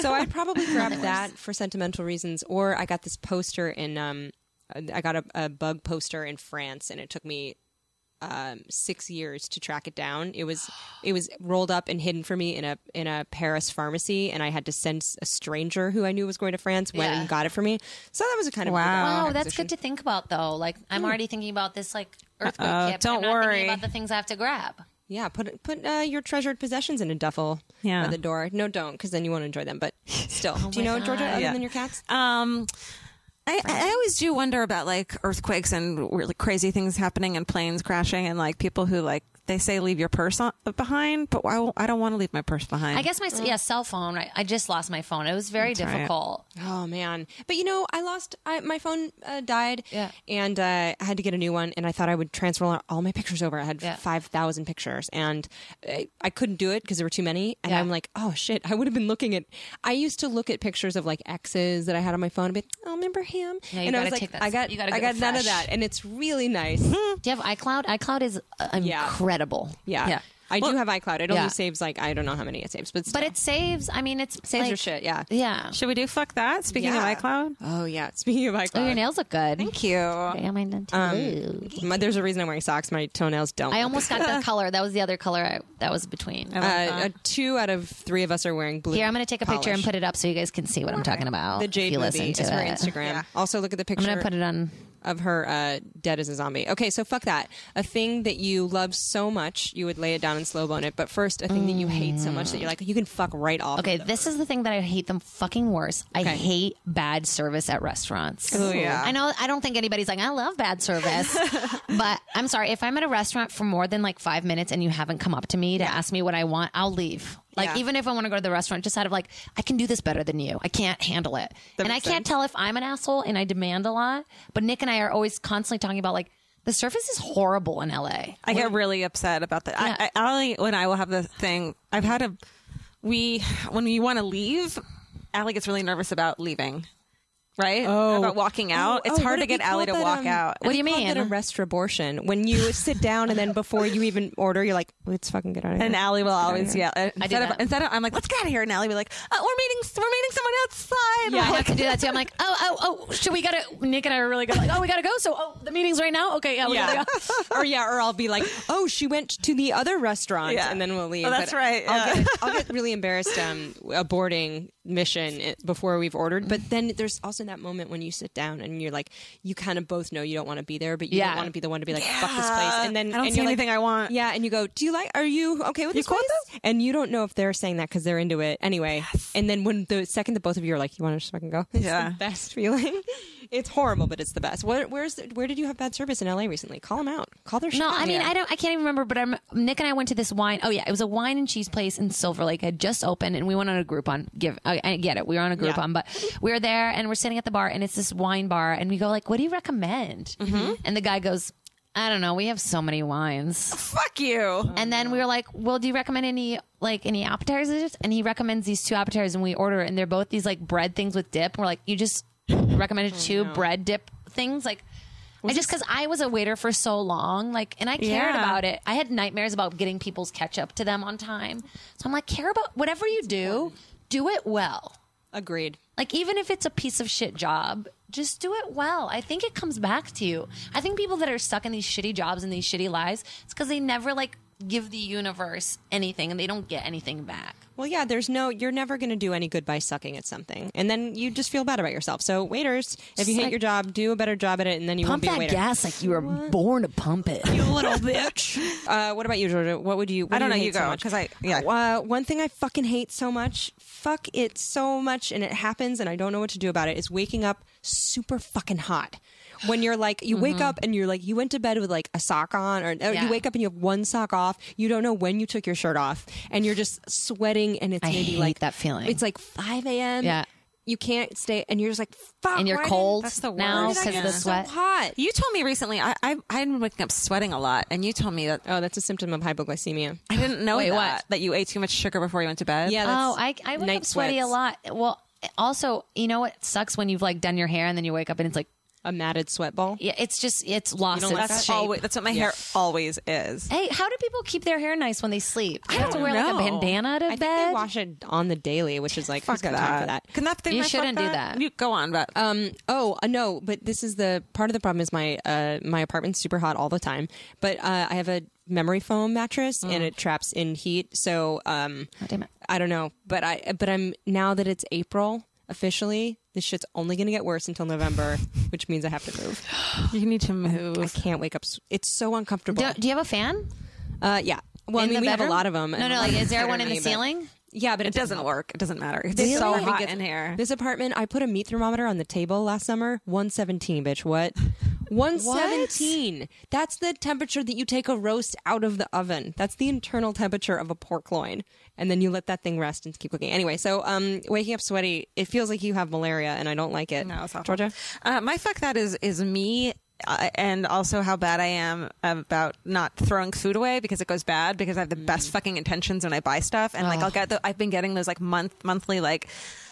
So I'd probably grab that for sentimental reasons. Or I got this poster in. I got a bug poster in France, and it took me 6 years to track it down. It was rolled up and hidden for me in a Paris pharmacy, and I had to send a stranger who I knew was going to France went and got it for me. So that was a kind of Wow, big that's acquisition. good to think about though. Like I'm already thinking about this like earthquake kit. But don't I'm not worry. thinking about the things I have to grab. Yeah, put your treasured possessions in a duffel by the door. No, don't, because then you won't enjoy them. But still, do you know Georgia other than your cats? I always do wonder about like earthquakes and really crazy things happening and planes crashing and like people who like they say leave your purse behind, but I don't want to leave my purse behind. I guess my cell phone. I just lost my phone. It was very difficult. Oh man! But I lost my phone died, and I had to get a new one. And I thought I would transfer all my pictures over. I had 5,000 pictures, and I couldn't do it because there were too many. And I'm like, oh shit! I would have been looking at. I used to look at pictures of like exes that I had on my phone and be, oh, remember him? Yeah, you and I gotta was like, take that. I got You gotta go none of fresh. that, and it's really nice. Do you have iCloud? iCloud is incredible. Yeah. I do have iCloud. It only Yeah. saves like I don't know how many it saves, but still. But it saves. I mean, it's saves like, your shit. Yeah. Yeah. Should we do fuck that? Speaking of Yeah. iCloud. Oh yeah. Speaking of iCloud, Oh, your nails look good. Thank you. Yeah, mine done too. there's a reason I'm wearing socks. My toenails don't. I almost got the color. That was the other color that was between. 2 out of 3 of us are wearing blue. Here, I'm going to take a picture and polish. put it up so you guys can see what I'm talking about. The if Jade you movie listen is to her it. Instagram. Also, look at the picture. I'm going to put it on. of her dead as a zombie. Okay, so fuck that. A thing that you love so much, you would lay it down and slow bone it. But first, a thing that you hate so much that you're like, you can fuck right off. Okay, of it. this is the thing that I hate them fucking worse. I Okay. hate bad service at restaurants. Oh, yeah. I know, I don't think anybody's like, I love bad service. But I'm sorry, if I'm at a restaurant for more than like 5 minutes and you haven't come up to me to ask me what I want, I'll leave. Like, Yeah. even if I want to go to the restaurant, just out of like, I can do this better than you. I can't handle it. And I makes can't sense. tell if I'm an asshole and I demand a lot. But Nick and I are always constantly talking about like, the service is horrible in LA. I get really upset about that. Yeah. Alie and I will have the thing. I've had when you want to leave, Alie gets really nervous about leaving. right? About walking out. It's hard to get Alie to walk out. What do you Call mean? that a restrabortion. When you sit down and then before you even order, you're like, let's fucking get out of here. And Alie will always yell. that. Instead of, I'm like, let's get out of here. And Alie will be like, we're meeting someone outside. Yeah, I have to do that too. I'm like, should we gotta? Nick and I are really good. Like, we gotta go. So, the meeting's right now. Okay, yeah, we gotta go. or I'll be like, oh, she went to the other restaurant, and then we'll leave. Oh, that's But right. I'll get really embarrassed aborting mission before we've ordered. But then there's also that moment when you sit down and you're like, you kind of both know you don't want to be there, but you don't want to be the one to be like, fuck this place. And then I don't see anything I want. Yeah, and you go, are you okay with this place? And you don't know if they're saying that because they're into it anyway. Yes. And then when the second that both of you are like, you want to just fucking go? It's the best feeling. It's horrible, but it's the best. Where did you have bad service in LA recently? Call them out. Call their shit No, out. I mean, I can't even remember, but Nick and I went to this wine. Oh yeah, it was a wine and cheese place in Silver Lake. It had just opened and we went on a Groupon. I get it. We were on a Groupon, but we were there and we're sitting at the bar and it's this wine bar and we go like, what do you recommend? Mm-hmm. And the guy goes, I don't know. We have so many wines. Fuck you. And then we were like, well, do you recommend any appetizers? And he recommends these 2 appetizers and we order it and they're both these like bread things with dip. And we're like, you just recommended 2 bread dip things? Like, because I was a waiter for so long, like, and I cared about it. I had nightmares about getting people's ketchup to them on time. So I'm like, care about whatever you do it well. Agreed. Like, even if it's a piece of shit job, just do it well. I think it comes back to you. I think people that are stuck in these shitty jobs and these shitty lives, it's because they never like give the universe anything and they don't get anything back. Well, yeah, you're never going to do any good by sucking at something. And then you just feel bad about yourself. So waiters, if you hate your job, do a better job at it and then you won't be a waiter. Pump that gas like you were born to pump it. You little bitch. What about you, Georgia? What would you? I don't know. You so go. much? Because one thing I fucking hate so much, fuck it so much, and it happens, and I don't know what to do about it, is waking up super fucking hot. When you're like, you wake up and you're like, you went to bed with like a sock on, or you wake up and you have one sock off. You don't know when you took your shirt off, and you're just sweating, and it's maybe hate like that feeling. It's like 5 a.m. Yeah. You can't stay, and you're just like, fuck. And you're cold that's the now worst. because of the sweat. So hot. you told me recently, I've been waking up sweating a lot, and you told me that Oh, that's a symptom of hypoglycemia. I didn't know Wait, that you ate too much sugar before you went to bed. Yeah. Oh, That's I wake night up sweaty sweats. a lot. Well, also, you know what sucks when you've like done your hair and then you wake up and it's like, A matted sweat ball. yeah, it's lost don't like its that? shape. That's what my hair always is. Hey, how do people keep their hair nice when they sleep? Do you have to don't wear like a know. bandana to I bed? think they wash it on the daily, which is like, who's got time for that? Can that thing You fuck shouldn't do that. You go on, but No, but this is the part of the problem is my apartment's super hot all the time. But I have a memory foam mattress and it traps in heat. So Oh, damn it. I don't know, but I'm now that it's April officially, this shit's only going to get worse until November, which means I have to move. you need to move. I can't wake up. It's so uncomfortable. Do you have a fan? Yeah. Well, In I mean, the we have a bedroom? lot of them. No, like, is there one in the ceiling? Yeah, but It doesn't work. It doesn't matter. It's This so apartment hot gets- in here. This apartment, I put a meat thermometer on the table last summer. 117, bitch. What? 117. That's the temperature that you take a roast out of the oven. That's the internal temperature of a pork loin. And then you let that thing rest and keep cooking. Anyway, so waking up sweaty, it feels like you have malaria, and I don't like it. No, it's awful. Georgia? My fuck that is me. And also how bad I am about not throwing food away because it goes bad because I have the best fucking intentions when I buy stuff and like I've been getting those like monthly like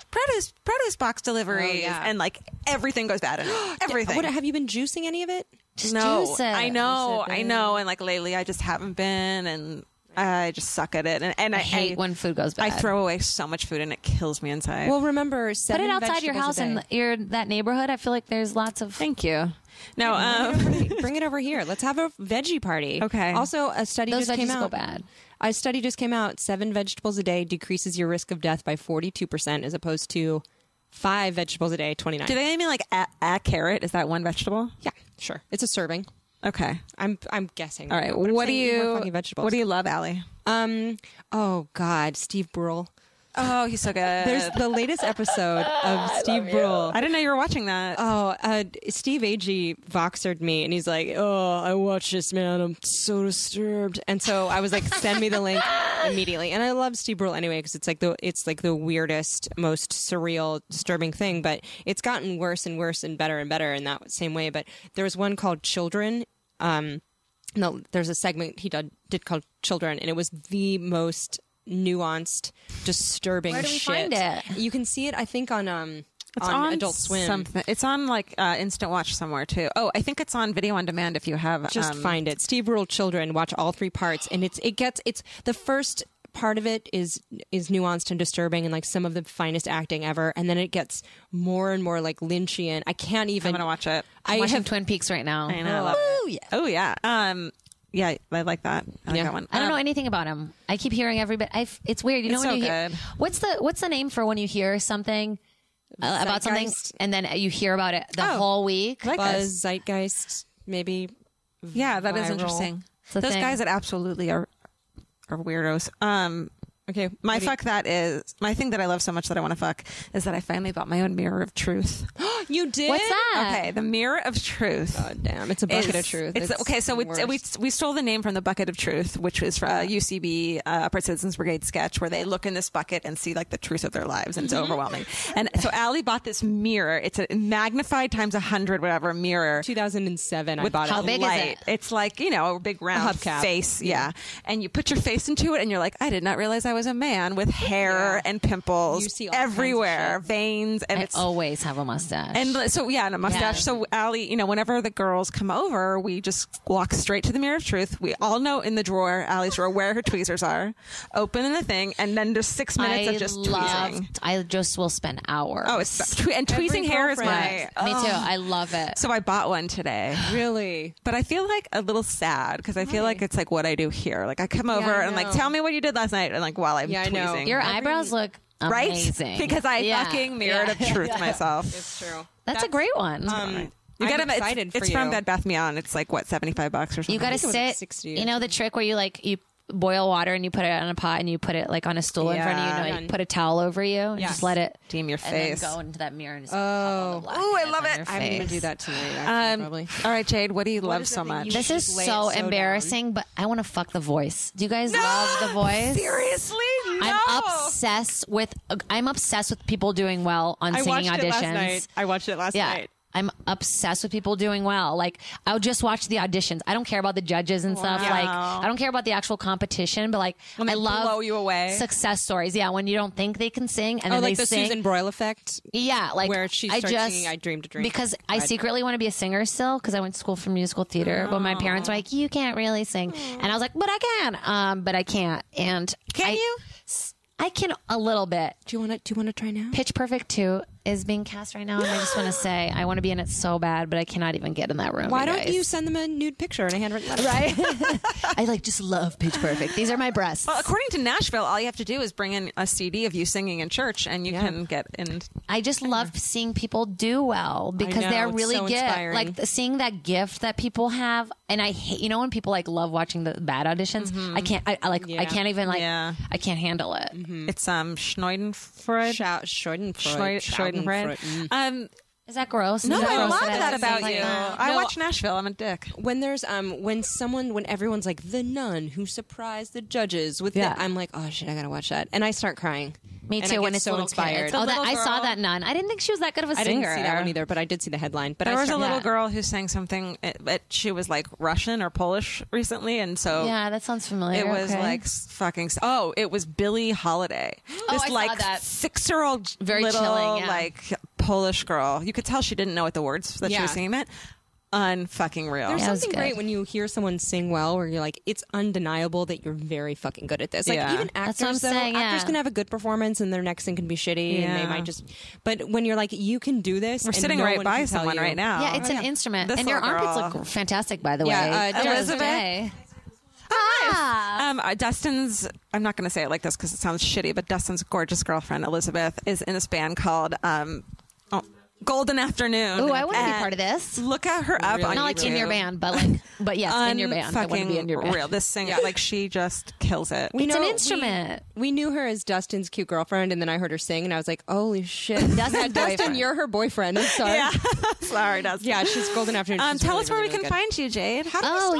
produce box deliveries and like everything goes bad in it. Everything. What, have you been juicing any of it? Just No, juice it. I know, and like lately I just haven't been, and I just suck at it, and I hate when food goes bad. I throw away so much food and it kills me inside. Well, remember, Put 7 it outside your vegetables house a day. in that neighborhood. I feel like there's lots of. Thank you. No, Bring it over here. Let's have a veggie party. Okay. Also, a study Those just came veggies out. go bad. A study just came out. 7 vegetables a day decreases your risk of death by 42%, as opposed to 5 vegetables a day, 29. do they mean like a carrot? Is that one vegetable? Yeah, sure. It's a serving. Okay. I'm guessing. All right. But I'm What do saying eat more you fucking vegetables? What do you love, Alie? Oh God, Steve Brule. Oh, he's so good. There's the latest episode of Steve Brule. I didn't know you were watching that. Oh, Steve Agee Voxered me, and he's like, "Oh, I watched this, man. I'm so disturbed." And so I was like, "Send me the link immediately." And I love Steve Brule anyway because it's like the weirdest, most surreal, disturbing thing. But it's gotten worse and worse and better in that same way. But there was one called Children. No, there's a segment he did called Children, and it was the most nuanced, disturbing Where do we shit. find it? You can see it, I think, on It's on Adult Swim. Something. It's on like Instant Watch somewhere too. Oh, I think it's on Video on Demand if you have. Just find it. Steve Ruled Children. Watch all 3 parts, and it's the first part of it is nuanced and disturbing and like some of the finest acting ever, and then it gets more and more like Lynchian. I can't even. I'm gonna watch it. I'm watching Twin Peaks right now. I know. Oh yeah. Oh yeah. Yeah, I like that. I like that one. I don't know anything about him. I keep hearing everybody. It's weird. You know It's when so you hear good. what's the name for when you hear something about something Zeitgeist. and then you hear about it the whole week? Buzz, Zeitgeist, maybe. Yeah, that is Viral. interesting. It's a Those thing. guys that absolutely are weirdos. Okay, My thing that I love so much that I want to fuck is that I finally bought my own mirror of truth. you did. What's that? Okay, the mirror of truth. God damn, it's a bucket of truth. It's okay. So the worst. we stole the name from the bucket of truth, which was for UCB Upright Citizens Brigade sketch, where they look in this bucket and see like the truth of their lives, and it's overwhelming. And so Alie bought this mirror. It's a magnified times 100 whatever mirror. 2007. I With bought How it. big is light. it? It's like, a big round hubcap. face. Yeah. And you put your face into it and you're like, I did not realize I was a man with hair and pimples You see all kinds of everywhere, shit. veins. And I it's always have a mustache. and so, and a mustache. Yeah. So Alie, whenever the girls come over, we just walk straight to the mirror of truth. We all know in the drawer, Allie's drawer, where her tweezers are. Open the thing, and then there's 6 minutes of just tweezing. I just will spend hours. Oh, and tweezing hair is my. me too. I love it. So I bought one today. Really? But I feel like a little sad because I feel like it's like what I do here. Like I come over I and like, know. tell me what you did last night, and like while I'm Yeah, I know. tweezing. Your eyebrows look right? amazing. Because I Yeah. fucking mirrored Yeah. of truth myself. It's true. That's a great one. You I'm gotta, excited it's for from you. Bed Bath & Beyond. It's like what, $75 or something. You got to think it was like sit. 60 You know the trick where you boil water and you put it on a pot and you put it like on a stool in front of you and Yeah. you put a towel over you and Yes. just let it Steam your and then face. go into that mirror and just Oh, I love it. I'm gonna do that tonight. Actually, probably. All right, Jade, what do you love is the so thing much? you This is Just lay so it so embarrassing, but I want to fuck The Voice. Do you guys love The Voice? Seriously? No. I'm obsessed with people doing well on singing auditions. I watched it last Yeah. I'm obsessed with people doing well. Like, I'll just watch the auditions. I don't care about the judges and stuff. Wow. Like, I don't care about the actual competition, but like, When they I love blow you away. success stories. Yeah, when you don't think they can sing and then like they the sing. Susan Broyle effect. Yeah, like where she starts singing I Dreamed a Dream. because I secretly want to be a singer still because I went to school for musical theater. But my parents were like, "You can't really sing," and I was like, "But I can." But I can't. And Can you? I can a little bit. Do you want to try now? Pitch Perfect 2 is being cast right now, and I just want to say I want to be in it so bad, but I cannot even get in that room. Why you don't guys. you send them a nude picture and a handwritten letter? Right? I just love Pitch Perfect. These are my breasts. Well, according to Nashville, all you have to do is bring in a CD of you singing in church, and you can get in. I just love seeing people do well because know, they're it's really so good. inspiring. Like seeing that gift that people have, and I hate when people like love watching the bad auditions. I can't. I can't even Yeah. I can't handle it. It's Schneidenfreude. Schadenfreude. Is that gross? No, Is that I gross love I that say about like you. that? I No. watch Nashville. I'm a dick. When there's when everyone's like the nun who surprised the judges with Yeah. I'm like, oh shit, I gotta watch that, and I start crying. Me And I too. get When it's so little inspired. kids. Oh, little I saw girl- that nun. I didn't think she was that good of a I singer. didn't see that one either, but I did see the headline. But There was a little yeah. girl who sang something, but she was like Russian or Polish recently, and so Yeah, that sounds familiar. it was Okay. like fucking. Oh, it was Billie Holiday. This I saw like that. 6-year-old Very little chilling, yeah. like Polish girl. You could tell she didn't know what the words that she Yeah. was singing meant. Unfucking real. There's Yeah, it was something good. great when you hear someone sing well, where you're like, it's undeniable that you're very fucking good at this. Like Yeah. even That's what I'm actors, though, saying, actors yeah. can have a good performance, and their next thing can be shitty, and they Yeah. might just. But when you're like, you can do this. We're and sitting no right one by can tell someone you. right now. Yeah, it's an instrument, This and your little armpits girl. look fantastic, by the Yeah, way. Elizabeth. Today. Dustin's, I'm not going to say it like this because it sounds shitty, but Dustin's gorgeous girlfriend, Elizabeth, is in this band called Golden Afternoon. Ooh, I want to be And part of this. Look at her up on Not like in YouTube. your band, but yes, in your band. I want to be in your band. Real. This singer, like she just kills it. It's an instrument. We knew her as Dustin's cute girlfriend, and then I heard her sing, and I was like, holy shit. Dustin's Dustin, boyfriend. Uh, you're her boyfriend. I'm sorry. Yeah. Sorry, Dustin. Yeah, she's Golden Afternoon. She's Tell really, us where really, we can really good. find you, Jade. Oh,